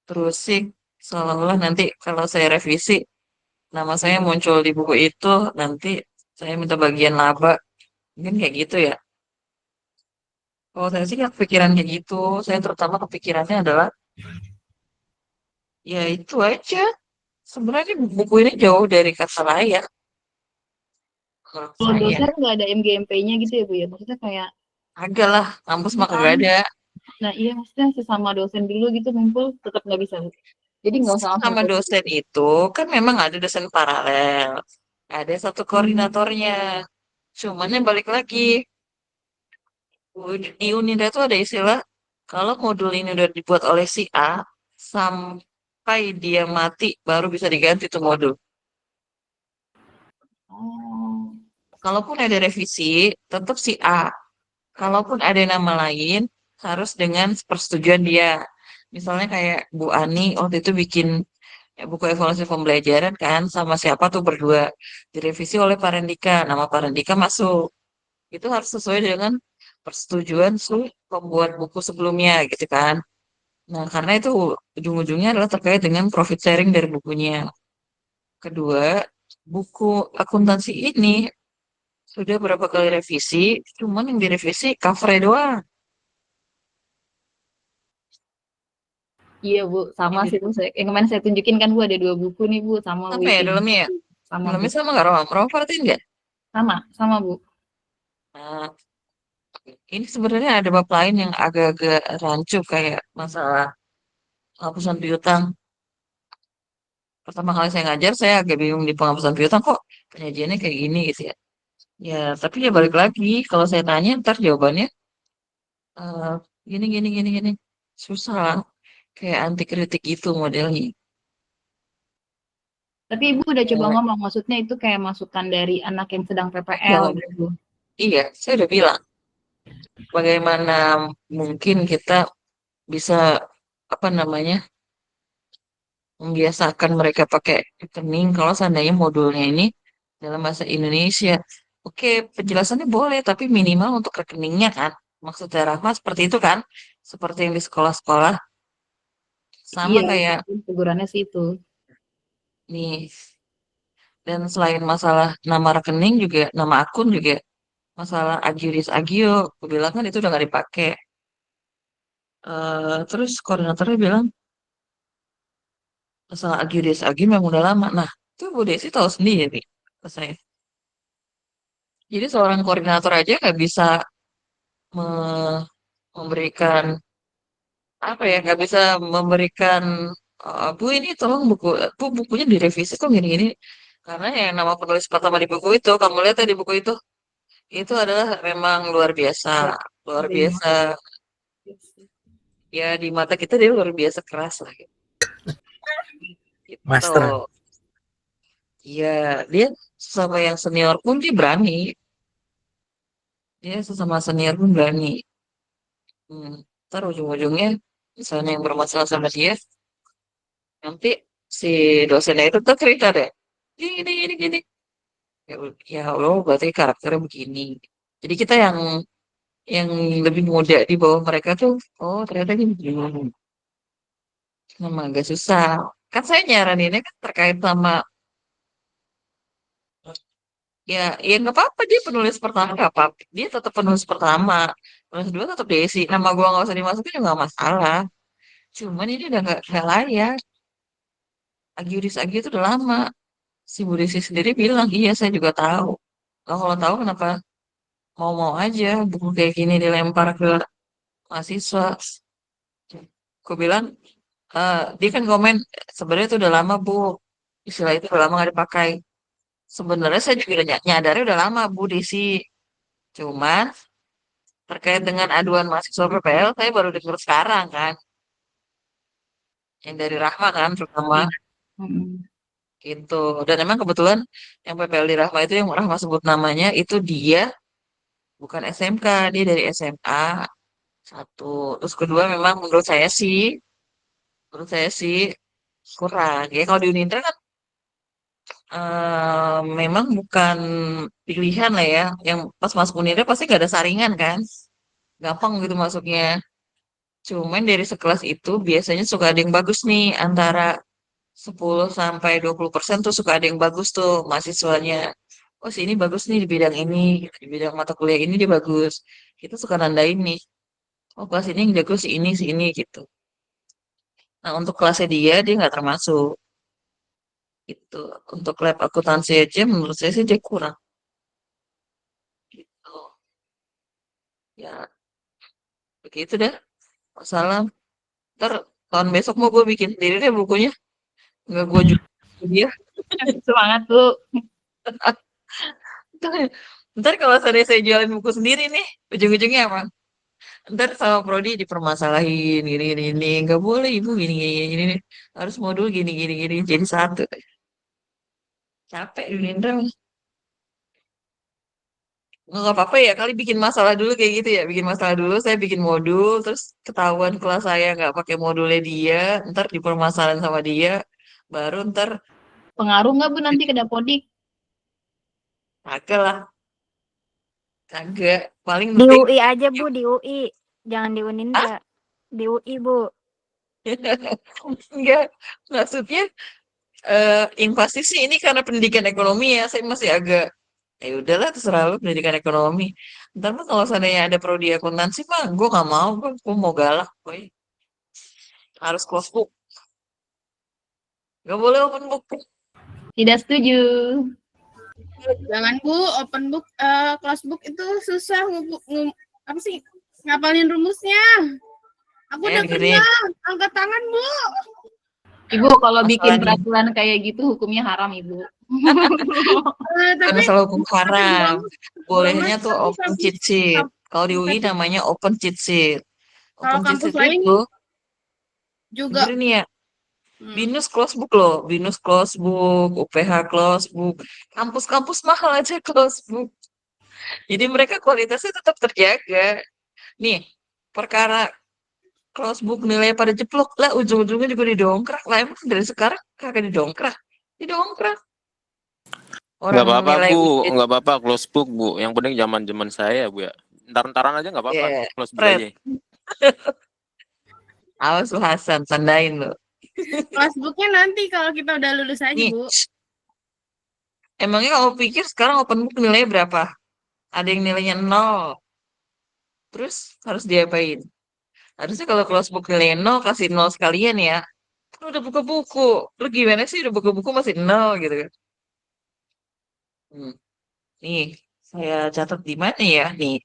Terusik. Seolah-olah nanti kalau saya revisi, nama saya muncul di buku itu, nanti saya minta bagian laba. Mungkin kayak gitu ya. Kalau saya sih kan kepikiran kayak gitu. Saya terutama kepikirannya adalah, ya itu aja. Sebenarnya buku ini jauh dari kata layak menurut Kalau saya. dosen nggak ada MGMP-nya gitu ya, Bu ya? Maksudnya kayak, Agak lah, kampus mah kagak ada. nah iya maksudnya sesama dosen dulu gitu ngumpul tetap nggak bisa, Bu. Jadi nggak usah langsung Sama ke dosen itu kan memang ada dosen paralel. Ada satu koordinatornya. Cuman yang balik lagi, di Unida itu ada istilah, kalau modul ini udah dibuat oleh si A, sampai dia mati baru bisa diganti tuh modul. Oh, Kalaupun ada revisi, tetap si A. Kalaupun ada nama lain, harus dengan persetujuan dia. Misalnya kayak Bu Ani waktu itu bikin buku evaluasi pembelajaran kan sama siapa tuh berdua direvisi oleh Parendika. Nama Parendika masuk. Itu harus sesuai dengan persetujuan si pembuat buku sebelumnya gitu kan. Nah, karena itu ujung-ujungnya adalah terkait dengan profit sharing dari bukunya. Kedua, buku akuntansi ini sudah berapa kali revisi, cuman yang direvisi cover doang. iya, Bu, sama Yang sih, Bu. Yang kemarin saya tunjukin kan, Bu, ada 2 buku nih, Bu, sama sama ya Wiki. dalamnya ya? Sama, Bu. Dalamnya sama nggak Rom? Rom perhatiin nggak? Sama, Bu. Nah, ini sebenarnya ada bab lain yang agak-agak rancu kayak masalah penghapusan piutang. Pertama kali saya ngajar, saya agak bingung di penghapusan piutang kok penyajiannya kayak gini gitu ya. Ya, tapi ya balik lagi, kalau saya tanya ntar jawabannya eh, gini gini gini gini susah. kayak anti kritik gitu modelnya. Tapi Ibu udah coba Ya, ngomong, maksudnya itu kayak masukan dari anak yang sedang PPL udah, gitu. iya, saya udah bilang bagaimana mungkin kita bisa apa namanya membiasakan mereka pakai rekening kalau seandainya modulnya ini dalam bahasa Indonesia. Oke, penjelasannya boleh, tapi minimal untuk rekeningnya kan. Maksudnya Rahma seperti itu kan? Seperti yang di sekolah-sekolah. Sama Iya, kayak tegurannya sih itu. nih. Dan selain masalah nama rekening juga, nama akun juga, masalah Agiris Agio, aku bilang kan itu udah gak dipakai. Terus koordinatornya bilang, masalah Agiris Agio memang udah lama. Nah, itu Bu Desi tahu sendiri ke saya. Jadi seorang koordinator aja nggak bisa me- memberikan apa ya, nggak bisa memberikan Bu ini tolong Bu bukunya direvisi kok gini-gini karena yang nama penulis pertama di buku itu kamu lihat ya di buku itu adalah memang luar biasa ya di mata kita dia luar biasa keras lah gitu. Master. Ya dia sama yang senior pun dia sesama senior pun berani. Ntar ujung-ujungnya misalnya yang bermasalah sama dia nanti si dosennya itu tuh cerita deh gini ya, ya Allah berarti karakternya begini jadi kita yang lebih muda di bawah mereka tuh oh ternyata gini memang agak susah kan saya nyaraninnya kan terkait sama ya nggak apa-apa dia penulis pertama nggak apa dia tetap penulis pertama penulis kedua tetap Desi nama gua nggak usah dimasukin juga nggak masalah cuman ini udah nggak layak Agiuris Agi itu udah lama si Bu Desi sendiri bilang iya saya juga tahu kalau tahu kenapa mau-mau aja buku kayak gini dilempar ke mahasiswa. Aku bilang, dia kan komen, sebenarnya itu udah lama Bu, istilah itu udah lama nggak dipakai. Sebenarnya saya juga udah nyadarnya udah lama Bu Desi. Cuman terkait dengan aduan mahasiswa PPL, saya baru dengar sekarang kan, yang dari Rahma kan terutama gitu. Dan emang kebetulan yang PPL di Rahma itu yang Rahma sebut namanya itu dia bukan SMK, dia dari SMA satu. Terus kedua memang menurut saya sih kurang. Ya kalau di Unindra kan memang bukan pilihan lah ya. Yang pas masuk Unindra pasti gak ada saringan kan. Gampang gitu masuknya. Cuman dari sekelas itu biasanya suka ada yang bagus nih. Antara 10 sampai 20% tuh suka ada yang bagus tuh mahasiswanya. Oh sini bagus nih di bidang ini. Di bidang mata kuliah ini dia bagus. Kita suka nandain nih. Oh kelas ini yang jago si ini gitu. Nah untuk kelasnya dia nggak termasuk. Gitu. Untuk lab akuntansi aja menurut saya sih dia kurang. Gitu. Ya begitu deh. Salam. Ntar tahun besok mau gue bikin sendiri deh bukunya. Nggak gue jual ke dia. Semangat Bu. Ntar kalau saya jualin buku sendiri nih, ujung-ujungnya apa? Ntar sama Prodi dipermasalahin gini. Nggak boleh ibu gini. Harus modul gini. Jadi satu. Capek Yunindra. Nggak apa-apa ya kali bikin masalah dulu kayak gitu ya. Bikin masalah dulu, saya bikin modul, terus ketahuan kelas saya nggak pakai modulnya dia, ntar dipermasalahin sama dia, baru ntar Pengaruh nggak Bu nanti ke Dapodik? kagak lah, kagak. Paling Di penting UI aja Bu, di UI. Jangan di Unindra. Di UI Bu. enggak. Maksudnya yang pasti sih ini karena pendidikan ekonomi ya, saya masih agak ya udahlah terserah lu pendidikan ekonomi. Ntar mah kalau seandainya ada prodi akuntansi mah gue nggak mau, gue mau galak, boy. Harus close book, nggak boleh open book. Tidak setuju. Jangan Bu, open book, close book itu susah apa sih? Ngapalin rumusnya. Aku udah Dengerin. pernah angkat tangan Bu. Ibu kalau bikin Masalahnya. peraturan kayak gitu hukumnya haram Ibu. Karena Tapi selalu hukum haram. Bolehnya tuh tapi open cheat sheet. Kalau di UI namanya open cheat sheet. Kalau Open cheat kampus sheet lain itu Juga. Jujur nih ya, Hmm. BINUS close book loh, BINUS close book, UPH close book, kampus-kampus mahal aja close book. Jadi mereka kualitasnya tetap terjaga. Nih, perkara close book nilai pada jeblok lah, ujung-ujungnya juga didongkrak lah. Emang dari sekarang kagak didongkrak? Didongkrak. Nggak Orang apa-apa nilai Bu, ujian, nggak apa-apa close book Bu. Yang penting zaman-zaman saya Bu ya. Ntar-ntaran aja nggak apa-apa, ya, close book Fred. aja. Awas lu Hasan, tandain lu. Kelasbooknya nanti kalau kita udah lulus aja, Nih, Bu. emangnya kamu pikir sekarang open book nilainya berapa? Ada yang nilainya 0. Terus harus diapain? Harusnya kalau close book nilainya 0, kasih 0 sekalian ya. Lu udah buka buku. Lu gimana sih udah buka buku masih 0 gitu kan? Hmm. Nih, saya catat di mana ya? Nih,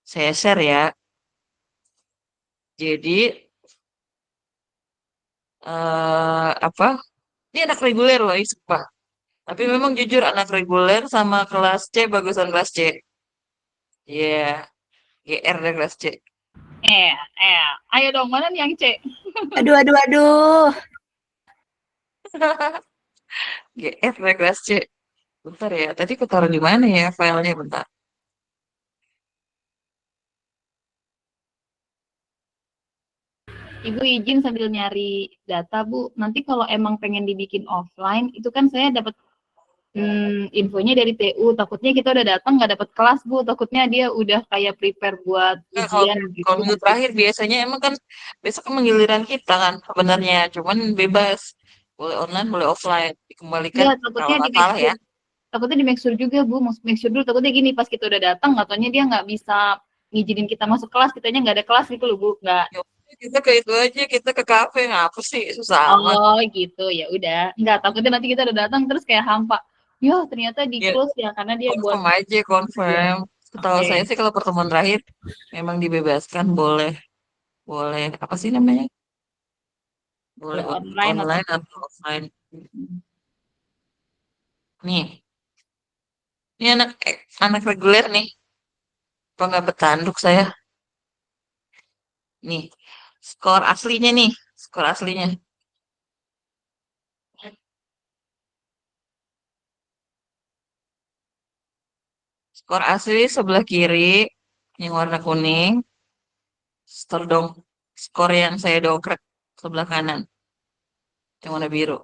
saya share ya. Jadi, apa? Ini anak reguler loh, ini sumpah. Tapi memang jujur anak reguler sama kelas C bagusan kelas C. Iya, GR deh kelas C. Ayo dong, mana nih yang C? Aduh. GR deh kelas C. Bentar ya, tadi aku taruh di mana ya filenya bentar. Ibu izin sambil nyari data, Bu. Nanti kalau emang pengen dibikin offline, itu kan saya dapat infonya dari TU. Takutnya kita udah datang nggak dapat kelas, Bu. Takutnya dia udah kayak prepare buat Nah, kalau ujian gitu. kalau minggu terakhir biasanya emang kan besok kan menggiliran kita kan sebenarnya, cuman bebas. Boleh online, boleh offline. Dikembalikan Iya, kalau takutnya di nggak make salah ya. sure. Takutnya di make sure juga, Bu. Make sure dulu. Takutnya gini, pas kita udah datang, katanya dia nggak bisa ngizinin kita masuk kelas. Kitanya nggak ada kelas gitu loh, Bu. Nggak. Ya udah, kita ke itu aja, kita ke kafe, ngapa sih susah amat. Oh gitu, ya udah. Nggak, takutnya nanti kita udah datang terus kayak hampa. Ya ternyata di Ya, close ya karena dia buat. confirm aja, Iya. confirm. Setahu Oke. saya sih kalau pertemuan terakhir memang dibebaskan, boleh, boleh apa sih namanya? Boleh Boleh online atau online atau offline. Nih, ini anak reguler nih. Apa nggak bertanduk saya? Nih, skor aslinya nih, skor aslinya. Skor asli sebelah kiri yang warna kuning. Dong, skor yang saya dongkrak sebelah kanan yang warna biru.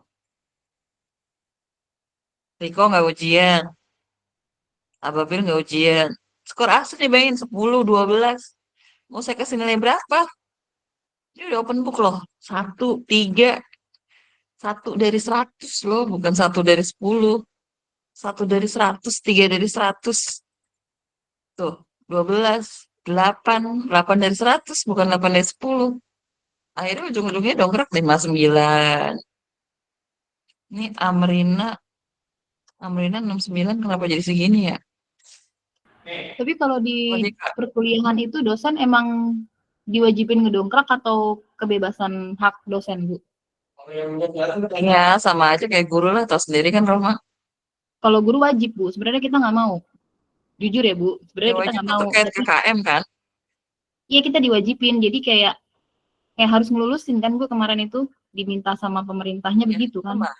Riko nggak ujian, Ababil nggak ujian. Skor asli bayangin 10, 12. Mau saya kasih nilai berapa? Ini udah open book loh. 1, 3. 1 dari 100 loh, bukan 1 dari 10. 1 dari 100, 3 dari 100. Tuh, 12, 8. 8 dari 100, bukan 8 dari 10. Akhirnya ujung-ujungnya dongkrak 59. Ini Amrina 69, kenapa jadi segini ya? Tapi kalau di Masih, Kak. perkuliahan itu dosen emang diwajibin ngedongkrak atau kebebasan hak dosen, Bu? Ya, sama aja kayak guru lah, tahu sendiri kan Roma. Kalau guru wajib, Bu. Sebenarnya kita nggak mau. Jujur ya, Bu. Ya Sebenarnya kita wajib nggak kan mau. terkait Tapi KKM kan? iya kita diwajibin. Jadi kayak harus ngelulusin kan, Bu, kemarin itu diminta sama pemerintahnya Ya, begitu kan. sama.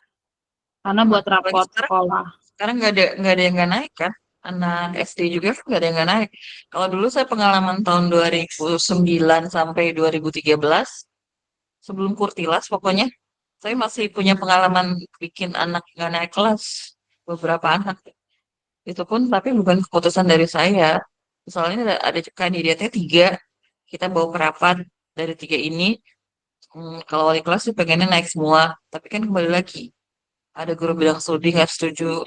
Karena buat Apalagi raport sekolah. sekarang nggak ada yang nggak naik kan? Anak SD juga kan nggak ada yang nggak naik. Kalau dulu saya pengalaman tahun 2009 sampai 2013, sebelum Kurtilas pokoknya, saya masih punya pengalaman bikin anak nggak naik kelas. Beberapa anak. Itu pun tapi bukan keputusan dari saya. Soalnya ada kandidatnya 3, kita bawa ke rapat dari 3 ini. Kalau wali kelas sih pengennya naik semua, tapi kan kembali lagi ada guru bilang studi nggak setuju.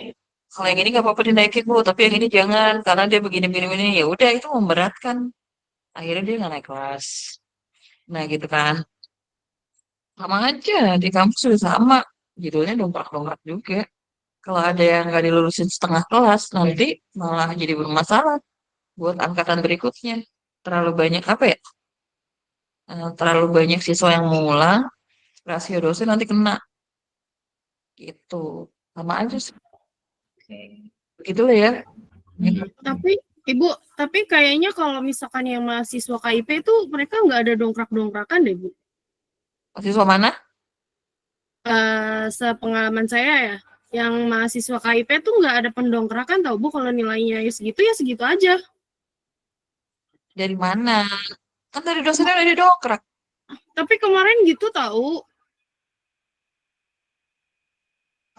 Kalau yang ini nggak apa-apa dinaikin Bu, tapi yang ini jangan karena dia begini. Ya udah itu memberatkan. Akhirnya dia nggak naik kelas. Nah gitu kan. Sama aja di kampus juga sama. Judulnya dongkrak-dongkrak juga. Kalau ada yang nggak dilulusin setengah kelas, nanti malah jadi bermasalah buat angkatan berikutnya. Terlalu banyak apa ya? Terlalu banyak siswa yang mengulang, rasio dosen nanti kena. Gitu. Sama aja sih. Begitu lah ya. Tapi Ibu, tapi kayaknya kalau misalkan yang mahasiswa KIP itu mereka nggak ada dongkrak-dongkrakan deh, Bu. Mahasiswa mana? Sepengalaman saya ya, yang mahasiswa KIP tuh nggak ada pendongkrakan tau Bu, kalau nilainya ya segitu aja. Dari mana? Kan dari dosennya udah didongkrak. Tapi kemarin gitu tahu.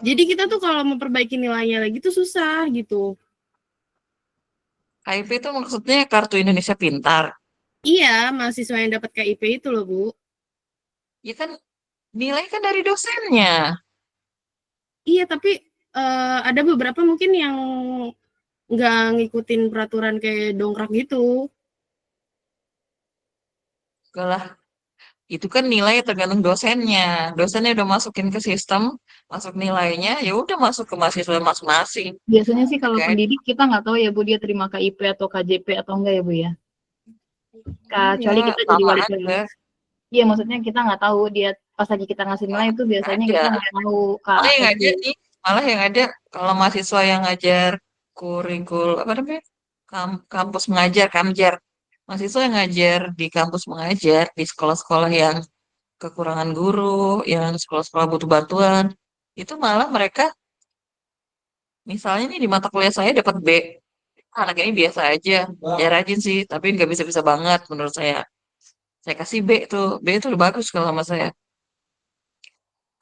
Jadi kita tuh kalau memperbaiki nilainya lagi tuh susah gitu. KIP itu maksudnya Kartu Indonesia Pintar. Iya, mahasiswa yang dapat KIP itu loh Bu. Ya kan nilai kan dari dosennya. Iya, tapi ada beberapa mungkin yang nggak ngikutin peraturan kayak dongkrak gitu. Enggak lah, itu kan nilai tergantung dosennya. Dosennya udah masukin ke sistem, masuk nilainya, ya udah masuk ke mahasiswa masing-masing. Biasanya sih kalau Kayak pendidik kita nggak tahu ya Bu dia terima KIP atau KJP atau enggak ya Bu ya. Kecuali ya kita jadi sama wali aja. kelas. Iya maksudnya kita nggak tahu dia pas lagi kita ngasih nilai itu biasanya Ada. kita nggak tahu Kak Malah yang ada Eci. nih, malah yang ada kalau mahasiswa yang ngajar kurikul apa namanya? Kampus mengajar, Kamjar. Mahasiswa yang ngajar di kampus mengajar di sekolah-sekolah yang kekurangan guru, yang sekolah-sekolah butuh bantuan, itu malah mereka misalnya nih di mata kuliah saya dapat B. Anak ini biasa aja, ya rajin sih, tapi nggak bisa-bisa banget menurut saya. Saya kasih B tuh, B itu udah bagus kalau sama saya.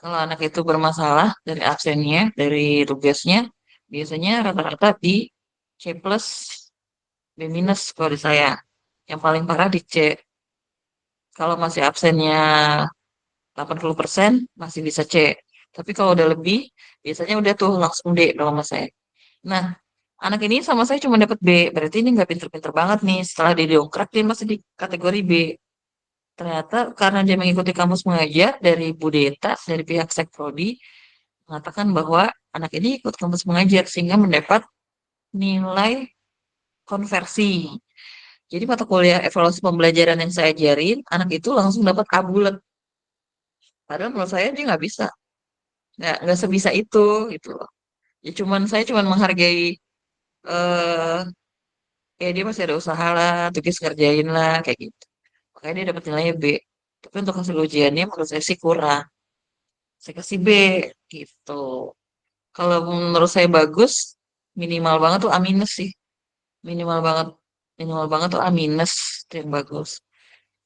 Kalau anak itu bermasalah dari absennya, dari tugasnya, biasanya rata-rata di C plus, B minus kalau di saya. Yang paling parah di C. Kalau masih absennya 80% masih bisa C. Tapi kalau udah lebih, biasanya udah tuh langsung D kalau sama saya. Nah, anak ini sama saya cuma dapat B, berarti ini nggak pinter-pinter banget nih. Setelah dia diongkrak, dia masih di kategori B. Ternyata karena dia mengikuti kampus mengajar dari Bu Deta, dari pihak Sekprodi, mengatakan bahwa anak ini ikut kampus mengajar sehingga mendapat nilai konversi. Jadi mata kuliah evaluasi pembelajaran yang saya ajarin, anak itu langsung dapat A bulat. Padahal menurut saya dia nggak bisa, nggak sebisa itu gitu loh. Ya saya cuman menghargai eh ya dia masih ada usaha lah, tugas kerjain lah kayak gitu. Makanya dia dapat nilainya B. Tapi untuk hasil ujiannya menurut saya sih kurang. Saya kasih B gitu. Kalau menurut saya bagus, minimal banget tuh A minus sih. Minimal banget. Minimal banget tuh A minus itu yang bagus.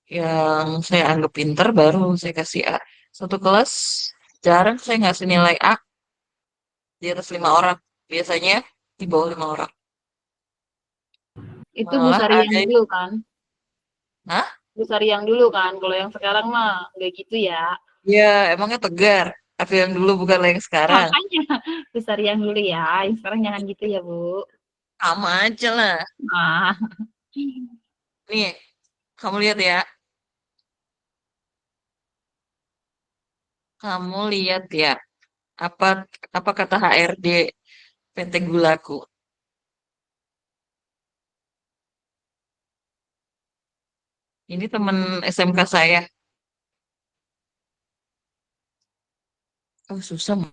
Yang saya anggap pinter baru saya kasih A. Satu kelas jarang saya ngasih nilai A di atas 5 orang. Biasanya di bawah 5 orang. Itu Bu Malah Sari yang ada, dulu kan. hah? Bu Sari yang dulu kan. Kalau yang sekarang mah nggak gitu ya. Ya, emangnya tegar. Aku yang dulu bukan yang sekarang. Makanya Bu Sari yang dulu ya. Yang sekarang jangan gitu ya Bu. Sama aja lah. Nah, Nih, kamu lihat ya. Kamu lihat ya. Apa apa kata HRD PT Gulaku? Ini teman SMK saya. Oh, susah.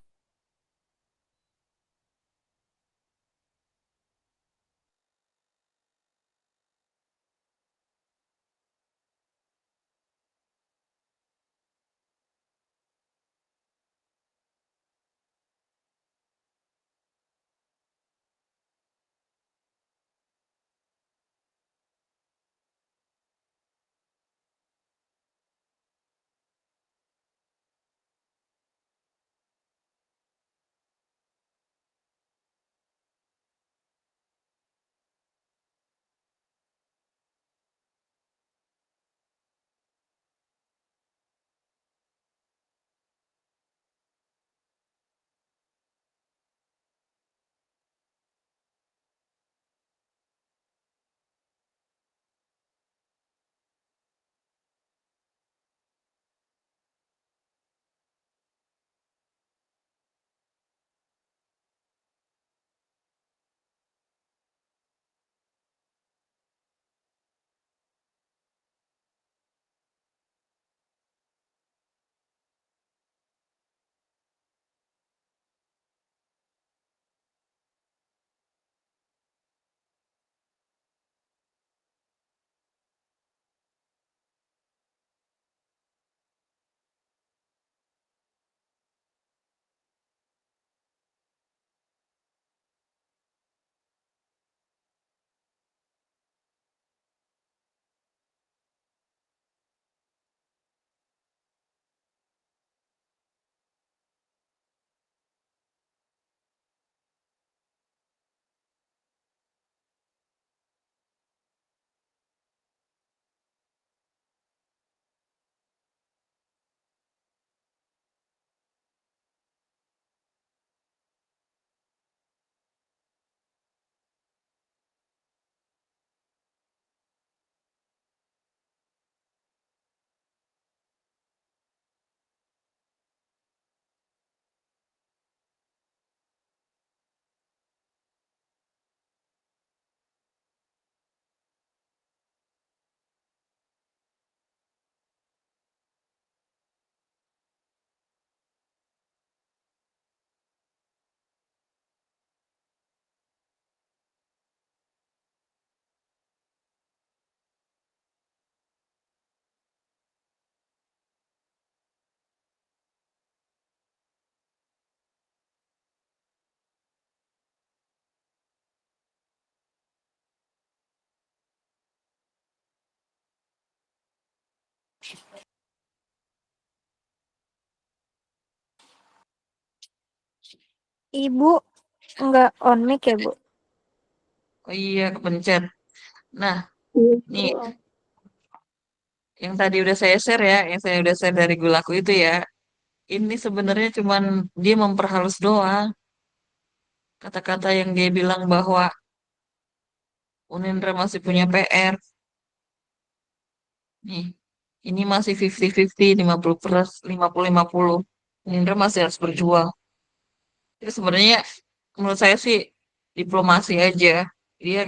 Ibu nggak on mic ya, Bu? Oh iya, kepencet. Nah, nih yang tadi udah saya share ya, yang saya udah share dari Gulaku itu ya. Ini sebenarnya cuman dia memperhalus doang. Kata-kata yang dia bilang bahwa Unindra masih punya PR. Nih, ini masih 50-50, 50-50. Unindra masih harus berjuang. Itu sebenarnya menurut saya sih diplomasi aja. Dia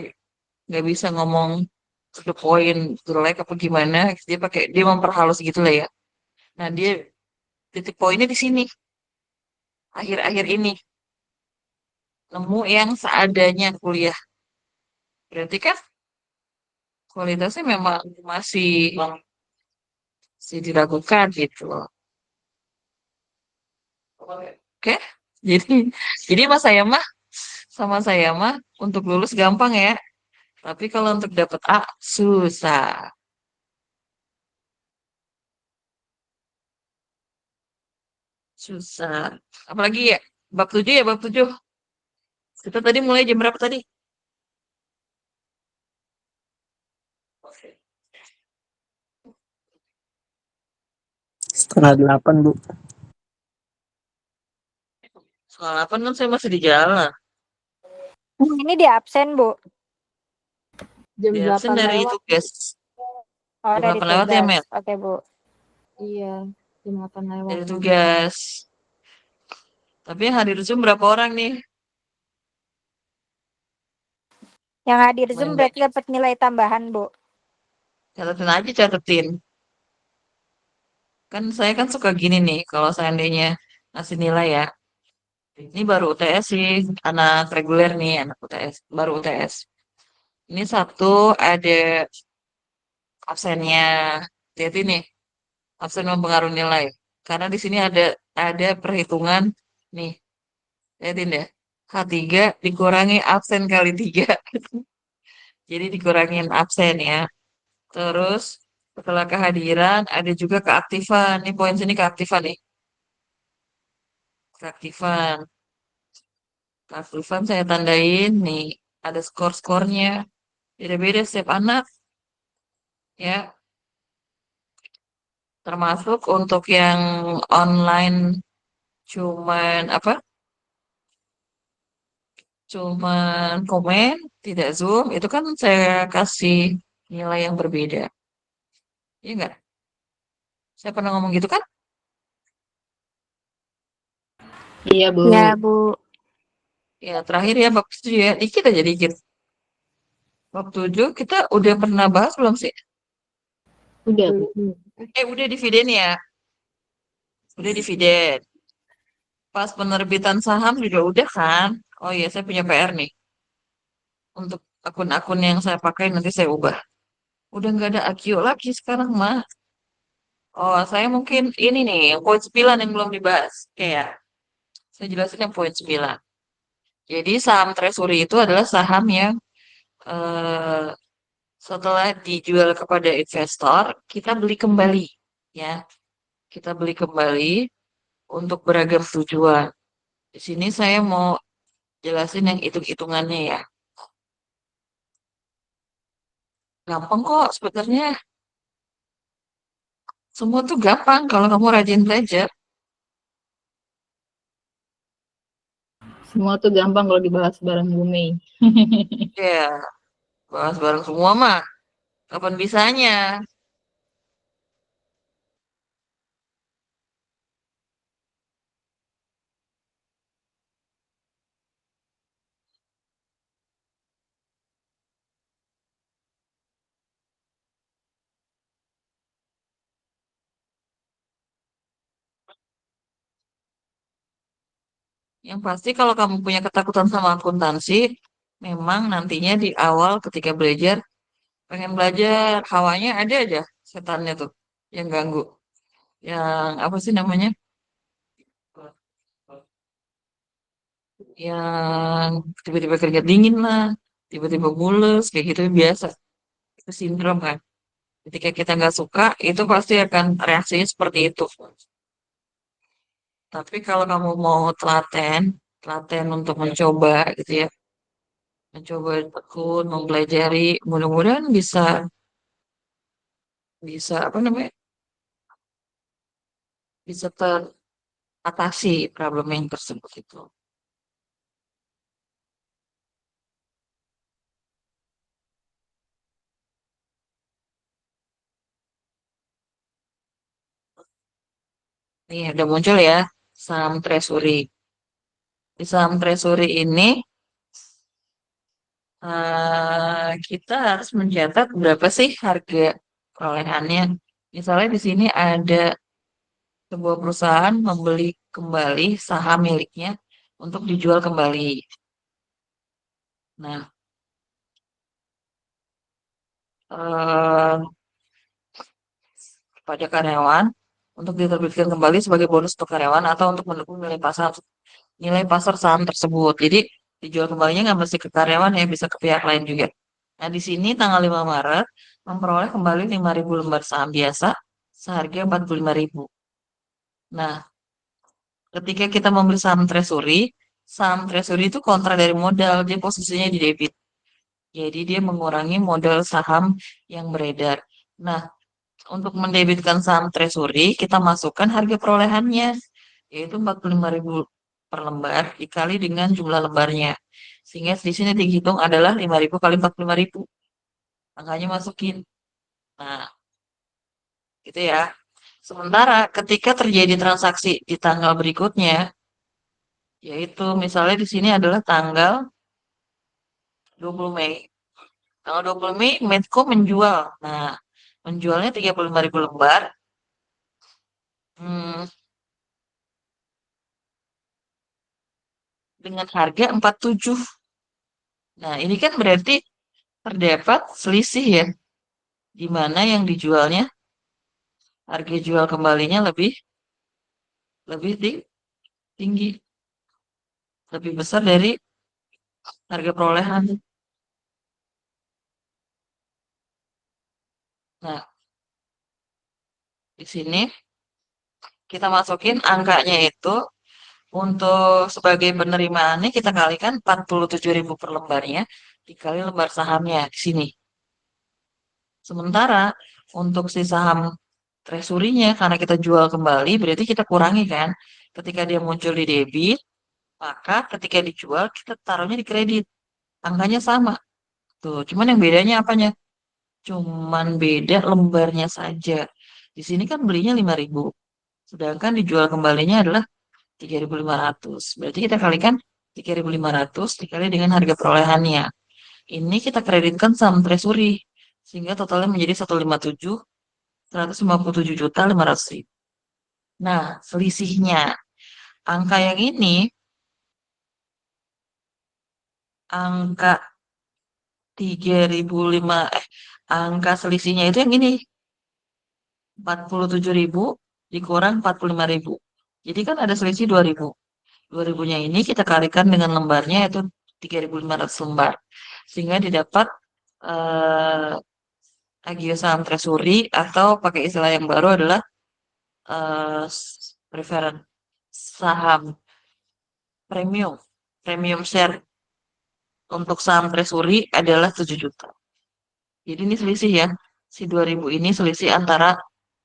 nggak bisa ngomong to the point, jelek apa gimana. Dia memperhalus gitu lah ya. Nah, dia titik poinnya di sini. Akhir-akhir ini nemu yang seadanya kuliah. Berarti kan kualitasnya memang masih diragukan gitu loh. Oke, jadi jadi sama saya mah untuk lulus gampang ya. Tapi kalau untuk dapat A susah, susah. Apalagi ya bab 7 ya bab 7. Kita tadi mulai jam berapa tadi? Setengah 8, Bu. Soal apa kan saya masih di jalan. Ini di absen, Bu. Jam Di absen 8 dari lewat. tugas. Oh, Jam dari 8 lewat ya, tugas. Mel? Oke, Bu. Iya, jam 8 lewat. Dari tugas. Tapi yang hadir Zoom berapa orang nih? Yang hadir Zoom Main berarti dapat nilai tambahan, Bu. Catetin aja, catetin. Kan saya kan suka gini nih, kalau seandainya ngasih nilai ya. Ini baru UTS sih, anak reguler nih, anak UTS, baru UTS. Ini satu ada absennya. Lihat ini, absen mempengaruhi nilai. Karena di sini ada perhitungan nih, lihatin deh. H3 dikurangi absen kali 3. Jadi dikurangin absen ya. Terus setelah kehadiran ada juga keaktifan. Ini poin sini keaktifan nih. Keaktifan. Keaktifan saya tandain nih. Ada skor-skornya. Beda-beda setiap anak. Ya. Termasuk untuk yang online cuman apa? Cuman komen, tidak Zoom. Itu kan saya kasih nilai yang berbeda. Iya nggak? Saya pernah ngomong gitu kan? Iya, Bu. Ya, Bu. Ya, terakhir ya bab 7 ya. Dikit aja dikit. Bab 7 kita udah pernah bahas belum sih? Udah, Bu. Udah dividen ya. Udah dividen. Pas penerbitan saham juga udah kan? Oh iya, saya punya PR nih. Untuk akun-akun yang saya pakai nanti saya ubah. Udah nggak ada AQ lagi sekarang mah. Oh, saya mungkin ini nih, yang poin 9 yang belum dibahas. Kayak, saya jelasin yang poin 9. Jadi saham treasury itu adalah saham yang eh, setelah dijual kepada investor, kita beli kembali. Ya, kita beli kembali untuk beragam tujuan. Di sini saya mau jelasin yang hitung-hitungannya ya. Gampang kok sebenarnya. Semua tuh gampang kalau kamu rajin belajar. Semua tuh gampang kalau dibahas bareng Bu Mei. Ya, bahas bareng semua mah. Kapan bisanya? Yang pasti kalau kamu punya ketakutan sama akuntansi, memang nantinya di awal ketika belajar, pengen belajar, hawanya ada aja setannya tuh yang ganggu. Yang apa sih namanya? Yang tiba-tiba keringat dingin lah, tiba-tiba mules, kayak gitu biasa. Itu sindrom kan. Ketika kita nggak suka, itu pasti akan reaksinya seperti itu. Tapi kalau kamu mau telaten, telaten untuk mencoba gitu ya, mencoba tekun, mempelajari, mudah-mudahan bisa bisa apa namanya, bisa teratasi problem yang tersebut itu. Nih udah muncul ya saham treasury. Di saham treasury ini kita harus mencatat berapa sih harga perolehannya. Misalnya di sini ada sebuah perusahaan membeli kembali saham miliknya untuk dijual kembali. Nah, eh, kepada karyawan untuk diterbitkan kembali sebagai bonus untuk karyawan atau untuk mendukung nilai pasar saham tersebut. Jadi dijual kembalinya nggak mesti ke karyawan ya, bisa ke pihak lain juga. Nah, di sini tanggal 5 Maret memperoleh kembali 5.000 lembar saham biasa seharga 45.000. Nah, ketika kita membeli saham treasury itu kontra dari modal, dia posisinya di debit. Jadi dia mengurangi modal saham yang beredar. Nah, untuk mendebitkan saham treasury, kita masukkan harga perolehannya, yaitu 45.000 per lembar dikali dengan jumlah lembarnya. Sehingga di sini dihitung adalah 5.000 kali 45.000. Angkanya masukin. Nah, gitu ya. Sementara ketika terjadi transaksi di tanggal berikutnya, yaitu misalnya di sini adalah tanggal 20 Mei. Tanggal 20 Mei, Medco menjual. Nah, menjualnya 35.000 lembar. Hmm, dengan harga 47. Nah, ini kan berarti terdapat selisih ya, di mana yang dijualnya harga jual kembalinya lebih lebih tinggi, lebih besar dari harga perolehan. Nah, di sini kita masukin angkanya itu untuk sebagai penerimaannya kita kalikan 47.000 per lembarnya dikali lembar sahamnya di sini. Sementara untuk si saham treasury-nya karena kita jual kembali berarti kita kurangi kan. Ketika dia muncul di debit, maka ketika dijual kita taruhnya di kredit. Angkanya sama. Tuh, cuman yang bedanya apanya? Cuman beda lembarnya saja. Di sini kan belinya 5.000. Sedangkan dijual kembalinya adalah 3.500. Berarti kita kalikan 3.500 dikali dengan harga perolehannya. Ini kita kreditkan saham treasury. Sehingga totalnya menjadi 157.500.000. Nah, selisihnya. Angka yang ini, angka 3.005, angka selisihnya itu yang ini. 47.000 dikurang 45.000. Jadi kan ada selisih 2.000. 2.000-nya ini kita kalikan dengan lembarnya yaitu 3.500 lembar. Sehingga didapat agio saham treasury atau pakai istilah yang baru adalah preferred saham premium. Premium share untuk saham treasury adalah 7 juta. Jadi ini selisih ya. Si 2.000 ini selisih antara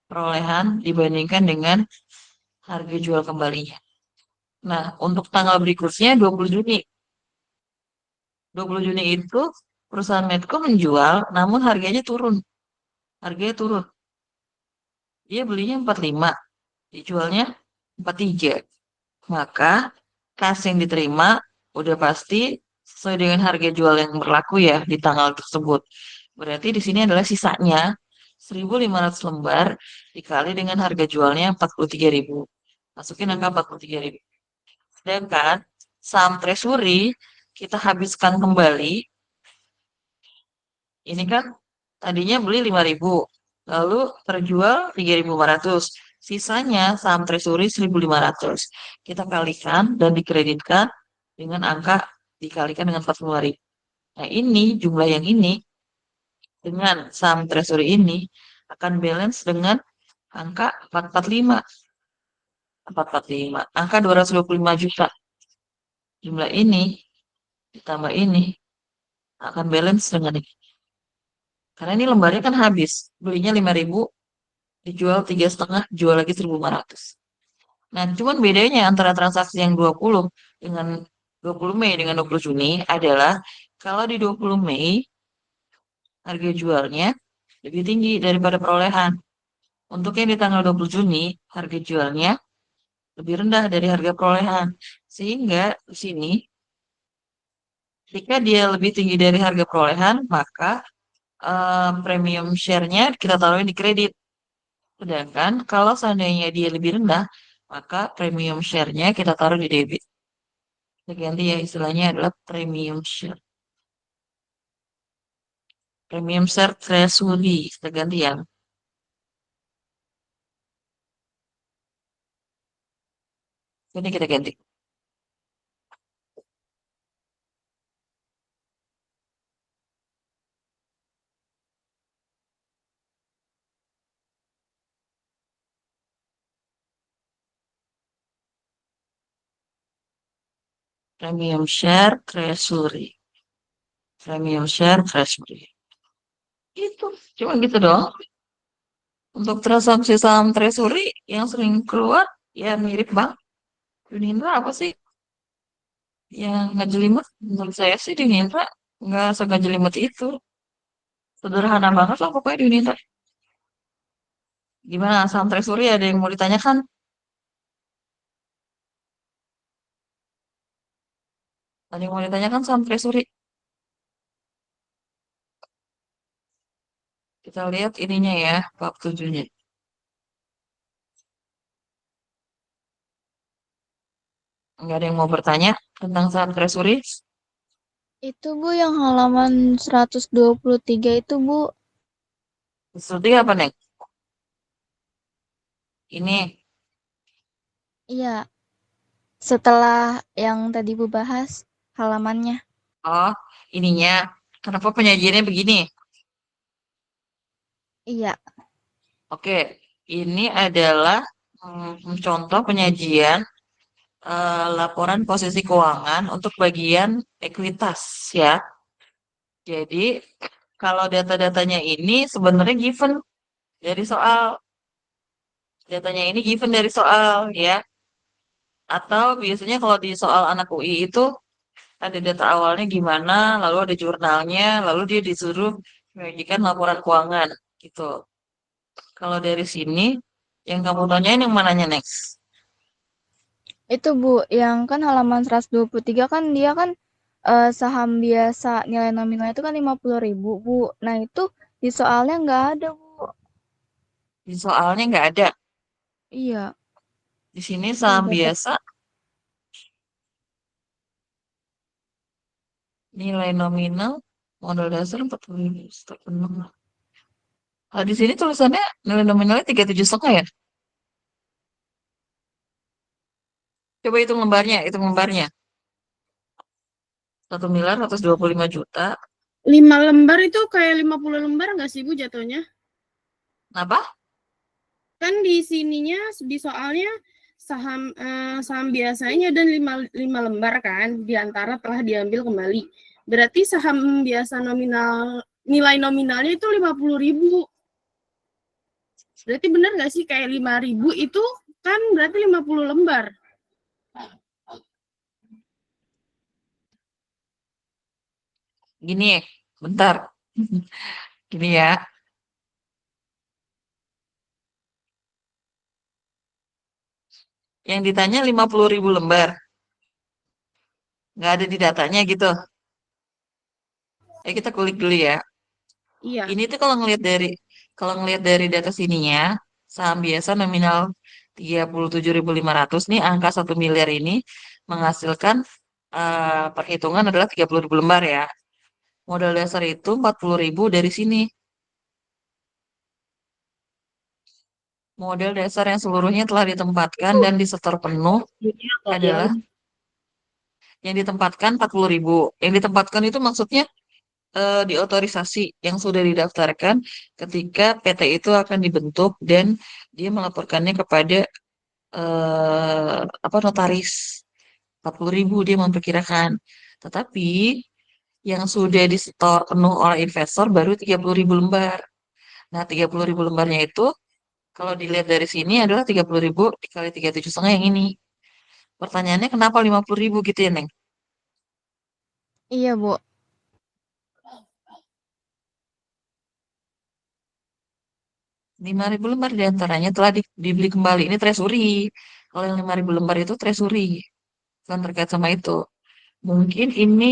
perolehan dibandingkan dengan harga jual kembalinya. Nah, untuk tanggal berikutnya 20 Juni. 20 Juni itu perusahaan Medco menjual namun harganya turun. Harganya turun. Dia belinya 45, dijualnya 43. Maka kas yang diterima udah pasti sesuai dengan harga jual yang berlaku ya di tanggal tersebut. Berarti di sini adalah sisanya 1.500 lembar dikali dengan harga jualnya 43.000. Masukin angka 43.000. Sedangkan saham treasury kita habiskan kembali. Ini kan tadinya beli 5.000, lalu terjual 3.500. Sisanya saham treasury 1.500. Kita kalikan dan dikreditkan dengan angka dikalikan dengan 45.000. Nah, ini jumlah yang ini dengan saham treasury ini akan balance dengan angka 445. 445. Angka 225 juta. Jumlah ini ditambah ini akan balance dengan ini. Karena ini lembarnya kan habis. Belinya 5.000, dijual 3,5, jual lagi 1.500. Nah, cuman bedanya antara transaksi yang 20 dengan 20 Mei dengan 20 Juni adalah kalau di 20 Mei harga jualnya lebih tinggi daripada perolehan. Untuk yang di tanggal 20 Juni harga jualnya lebih rendah dari harga perolehan. Sehingga di sini ketika dia lebih tinggi dari harga perolehan, maka premium share-nya kita taruhin di kredit. Sedangkan kalau seandainya dia lebih rendah, maka premium share-nya kita taruh di debit. Kita ganti ya, istilahnya adalah premium share. Premium share treasury. Kita ganti ya. Ini kita ganti. Premium share treasury. Premium share treasury. Itu, cuma gitu dong. Untuk transaksi saham treasury yang sering keluar, ya mirip bang. Unindra apa sih? Yang nggak jelimet, menurut saya sih di Unindra nggak segajelimet itu. Sederhana banget lah pokoknya di Unindra. Gimana saham treasury ada yang mau ditanyakan? Ada yang mau ditanyakan saham treasury? Kita lihat ininya ya, bab 7-nya. Nggak ada yang mau bertanya tentang saham treasury? Itu Bu yang halaman 123 itu Bu. Seperti apa, Neng? Ini, Iya, setelah yang tadi Bu bahas halamannya. oh, ininya. Kenapa penyajiannya begini? Iya, Oke, ini adalah contoh penyajian laporan posisi keuangan untuk bagian ekuitas ya. Jadi, kalau data-datanya ini sebenarnya given dari soal. Datanya ini given dari soal ya. Atau biasanya kalau di soal anak UI itu ada data awalnya gimana, lalu ada jurnalnya, lalu dia disuruh menyajikan laporan keuangan gitu. Kalau dari sini, yang kamu tanyain yang mananya next? itu Bu, yang kan halaman 123 kan dia kan saham biasa nilai nominal itu kan 50.000 Bu. Nah itu di soalnya nggak ada Bu. Di soalnya nggak ada. Iya, Di sini saham dapat. biasa, nilai nominal, modal dasar 40.000 terpenuh. Kalau di sini tulisannya nilai nominalnya 37,5 ya? Coba hitung lembarnya, hitung lembarnya. 1.125 juta. 5 lembar itu kayak 50 lembar nggak sih Bu jatuhnya? Apa? Kan di sininya di soalnya saham biasanya dan 5 lembar kan di antara telah diambil kembali. Berarti saham biasa nilai nominalnya itu 50.000. Berarti benar nggak sih kayak 5.000 itu kan berarti 50 lembar. Gini, bentar. Gini ya. Yang ditanya 50.000 lembar. Nggak ada di datanya gitu. Kita kulik dulu ya. Iya. Ini tuh kalau ngelihat dari data sininya, saham biasa nominal 37.500 nih angka 1 miliar ini menghasilkan perhitungan adalah 30.000 lembar ya. Modal dasar itu 40.000 dari sini. Modal dasar yang seluruhnya telah ditempatkan dan disetor penuh adalah yang ditempatkan 40.000. Yang ditempatkan itu maksudnya diotorisasi yang sudah didaftarkan ketika PT itu akan dibentuk dan dia melaporkannya kepada apa notaris. 40.000 dia memperkirakan. Tetapi yang sudah disetor penuh oleh investor baru 30.000 lembar. Nah, 30.000 lembarnya itu kalau dilihat dari sini adalah 30.000 dikali 37,5 yang ini. Pertanyaannya kenapa 50.000 gitu ya, Neng? Iya, Bu. 5.000 lembar diantaranya telah dibeli kembali. Ini treasury. Kalau yang 5.000 lembar itu treasury. Bukan terkait sama itu. Mungkin ini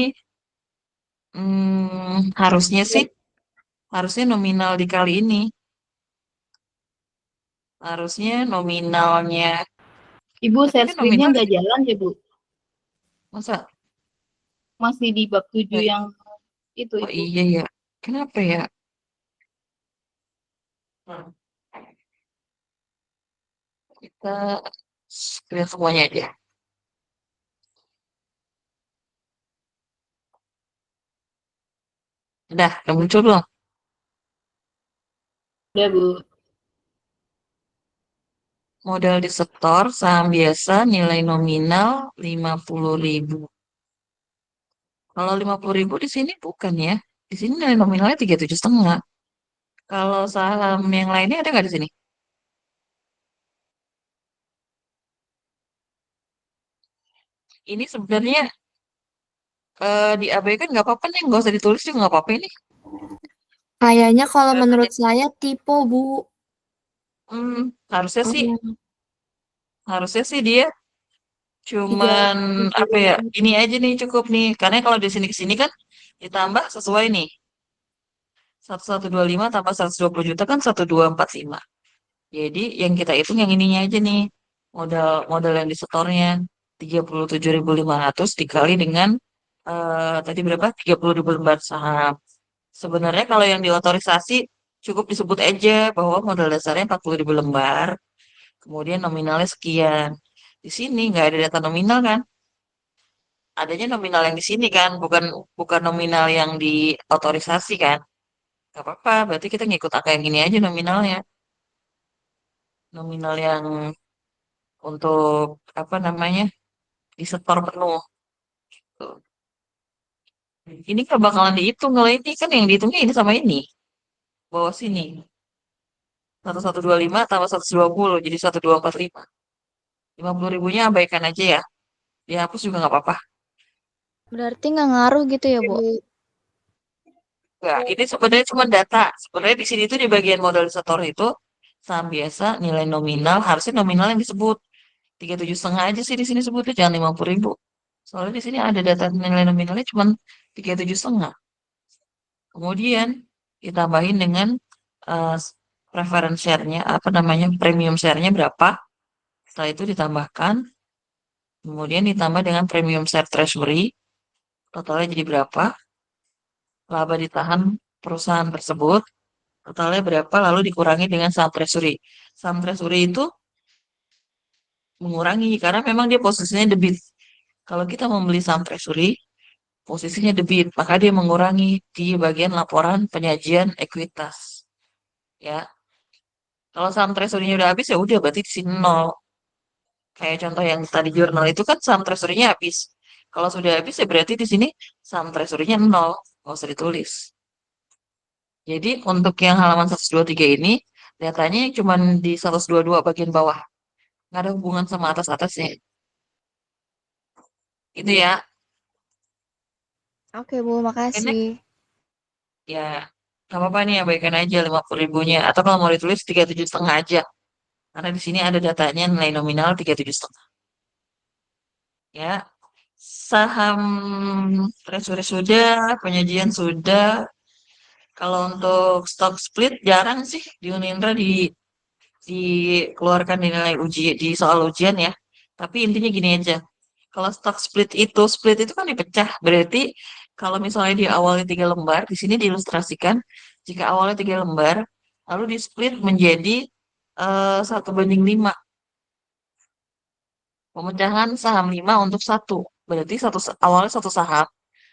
harusnya sih, harusnya nominal dikali ini. Harusnya nominalnya. Ibu, Tapi share kan screen-nya nominal, nggak jalan ya, Bu? masa? Masih di bab 7 Eh, yang itu, oh Ibu. iya ya. Kenapa ya? Hmm, Kita screen semuanya aja. Udah muncul belum? Udah, Bu. Modal disetor saham biasa nilai nominal 50.000. Kalau 50.000 di sini bukan ya. Di sini nilai nominalnya 37,5. Kalau saham yang lainnya ada nggak di sini? Ini sebenarnya diabaikan nggak apa-apa nih, nggak usah ditulis juga nggak apa-apa ini. Kayaknya kalau Karena menurut saya tipe, Bu. harusnya sih, Hmm, harusnya sih dia tiga cuman apa ya? tujuh. Ini aja nih cukup nih. Karena kalau di sini ke sini kan ditambah sesuai nih. 1125 tambah 120 juta kan 1245. Jadi yang kita hitung yang ininya aja nih. Modal modal yang disetornya 37.500 dikali dengan tadi berapa? 30.000 lembar saham. Sebenarnya kalau yang diotorisasi cukup disebut aja bahwa modal dasarnya 40.000 lembar, kemudian nominalnya sekian. Di sini nggak ada data nominal kan? Adanya nominal yang di sini kan, bukan bukan nominal yang diotorisasi kan? Gak apa-apa, berarti kita ngikut angka yang gini aja nominalnya. Nominal yang untuk apa namanya disetor penuh. Tuh. Ini nggak bakalan dihitung kalau ini kan yang dihitungnya ini sama ini bawah sini 1125 tambah 120 jadi 1245. 50.000-nya abaikan aja ya, dihapus juga nggak apa-apa. Berarti nggak ngaruh gitu ya, Bu? Nggak, ini sebenarnya cuma data. Sebenarnya di sini tuh di bagian modal setor itu saham biasa nilai nominal harusnya nominal yang disebut 37,5 aja sih di sini sebutnya jangan 50.000. Soalnya di sini ada data nilai nominalnya cuma 37,5. Kemudian ditambahin dengan eh, preference share-nya, apa namanya, premium share-nya berapa. Setelah itu ditambahkan, kemudian ditambah dengan premium share treasury, totalnya jadi berapa. Laba ditahan perusahaan tersebut, totalnya berapa, lalu dikurangi dengan saham treasury. Saham treasury itu mengurangi, karena memang dia posisinya debit. Kalau kita membeli saham treasury, posisinya debit, maka dia mengurangi di bagian laporan penyajian ekuitas. Ya, kalau saham treasury-nya udah habis ya udah berarti di sini nol. Kayak contoh yang tadi jurnal itu kan saham treasury-nya habis. Kalau sudah habis ya berarti di sini saham treasury-nya nol, nggak usah ditulis. Jadi untuk yang halaman 123 ini datanya cuma di 122 bagian bawah, nggak ada hubungan sama atas-atasnya. Itu ya. Oke, Bu, Ini makasih. ya nggak apa-apa nih abaikan aja 50.000-nya. Atau kalau mau ditulis 37,5 aja. Karena di sini ada datanya nilai nominal 37,5. Ya, saham treasury sudah, penyajian sudah. Kalau untuk stock split jarang sih di Unindra dikeluarkan di nilai uji di soal ujian ya. Tapi intinya gini aja. Kalau stock split itu kan dipecah. Berarti kalau misalnya di awalnya 3 lembar, di sini diilustrasikan jika awalnya 3 lembar, lalu di split menjadi 1:5. Pemecahan saham 5 untuk satu. Berarti awalnya satu saham.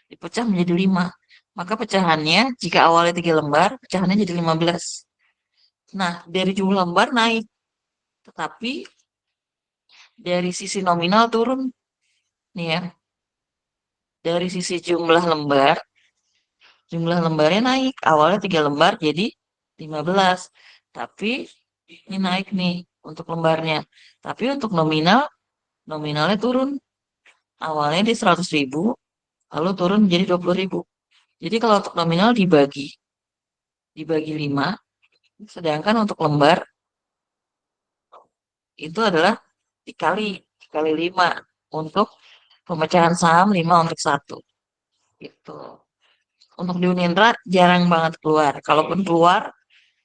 dipecah menjadi 5. Maka pecahannya jika awalnya 3 lembar, pecahannya jadi 15. Nah, dari jumlah lembar naik, tetapi dari sisi nominal turun nih ya. Dari sisi jumlah lembarnya naik. Awalnya 3 lembar jadi 15. Tapi ini naik nih untuk lembarnya. Tapi untuk nominalnya turun. Awalnya di 100.000, lalu turun menjadi 20.000. Jadi kalau untuk nominal dibagi 5, sedangkan untuk lembar itu adalah dikali 5 untuk pemecahan saham 5 untuk 1. Gitu. Untuk di Unindra jarang banget keluar. Kalaupun keluar,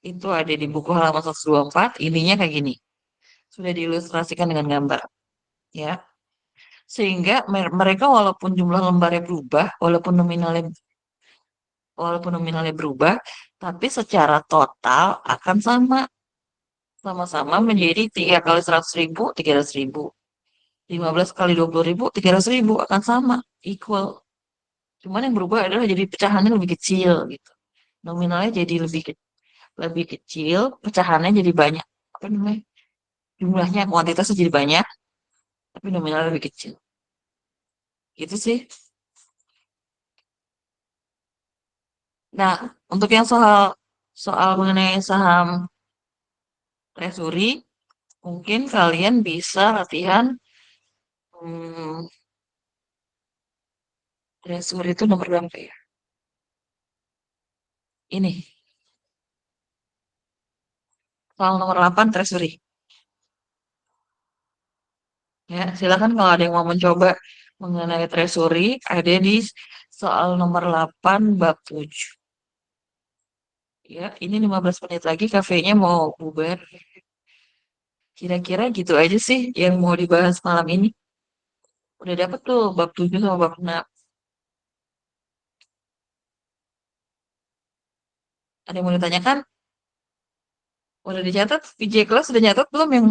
itu ada di buku halaman 124, ininya kayak gini. Sudah diilustrasikan dengan gambar. Ya. Sehingga mereka walaupun jumlah lembarnya berubah, walaupun nominalnya berubah, tapi secara total akan sama. Sama-sama menjadi 3 kali 100.000, 300.000. 15 kali 20.000, 300.000 akan sama, equal. Cuman yang berubah adalah jadi pecahannya lebih kecil gitu. Nominalnya jadi lebih kecil, pecahannya jadi banyak. Apa namanya? Jumlahnya, kuantitasnya jadi banyak, tapi nominalnya lebih kecil. Gitu sih. Nah, untuk yang soal mengenai saham treasury, mungkin kalian bisa latihan treasury itu nomor berapa ya? Ini. Soal nomor 8 treasury. Ya, silakan kalau ada yang mau mencoba mengenai treasury, ada di soal nomor 8 bab 7. Ya, ini 15 menit lagi kafenya mau bubar. Kira-kira gitu aja sih yang mau dibahas malam ini. Udah dapet tuh bab 7 sama bab 6. Ada yang mau ditanyakan? Udah dicatat? PJ Class sudah nyatat belum yang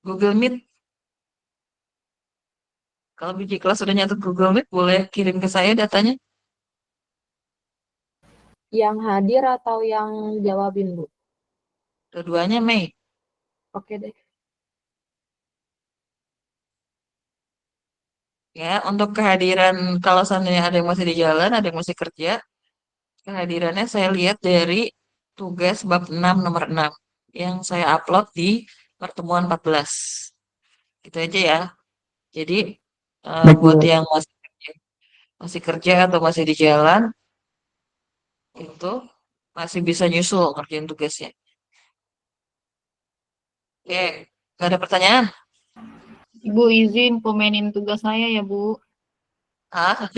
Google Meet? Kalau PJ Class sudah nyatat Google Meet, boleh kirim ke saya datanya. Yang hadir atau yang jawabin, Bu? Keduanya, Mei. Oke deh. Ya, untuk kehadiran, kalau seandainya ada yang masih di jalan, ada yang masih kerja, kehadirannya saya lihat dari tugas bab 6 nomor 6 yang saya upload di pertemuan 14. Gitu aja ya. Jadi Baik, buat Bu. yang masih kerja atau masih di jalan itu masih bisa nyusul kerjaan tugasnya. Oke, nggak ada pertanyaan? Ibu izin komenin tugas saya ya, Bu. Ah,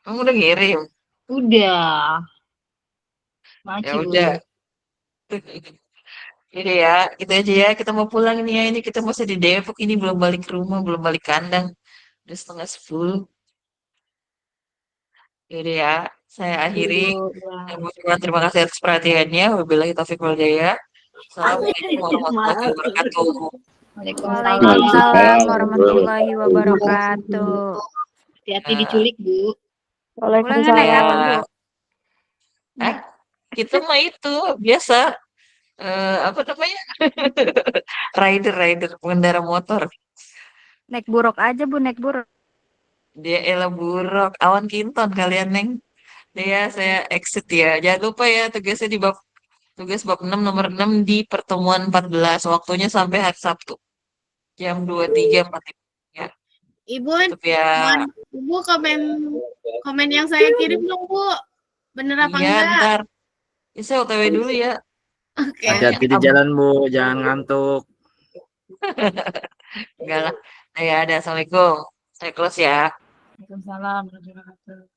kamu udah ngirim? Udah. Ya Maju. udah. Jadi ya, gitu aja ya. Kita mau pulang ini ya. Ini kita masih di Depok. Ini belum balik ke rumah, belum balik kandang. Udah setengah 10. Jadi ya, saya akhiri. Saya mau ucapkan terima kasih atas perhatiannya. Wabillahi taufiq wal hidayah. Assalamualaikum warahmatullahi wabarakatuh. Waalaikumsalam warahmatullahi wabarakatuh. Hati-hati diculik, Bu. Pulangan naik apa, Bu? Kita mah itu biasa apa namanya? rider pengendara motor. Naik buruk aja, Bu, naik buruk. Dia elah buruk, awan kinton kalian, Neng. Dia saya exit ya. Jangan lupa ya tugasnya di tugas bab 6 nomor 6 di pertemuan 14. Waktunya sampai hari Sabtu. Jam 23.45. Ya. Ibu, Ya. Ibu komen yang saya kirim dong, Bu. Bener apa Iya, enggak? ntar. Ya, saya OTW dulu ya. Oke. Hati-hati di jalan, Bu. Jangan ngantuk. Enggak lah. Nah, ya, ada. Assalamualaikum. Saya close ya. Waalaikumsalam warahmatullahi wabarakatuh.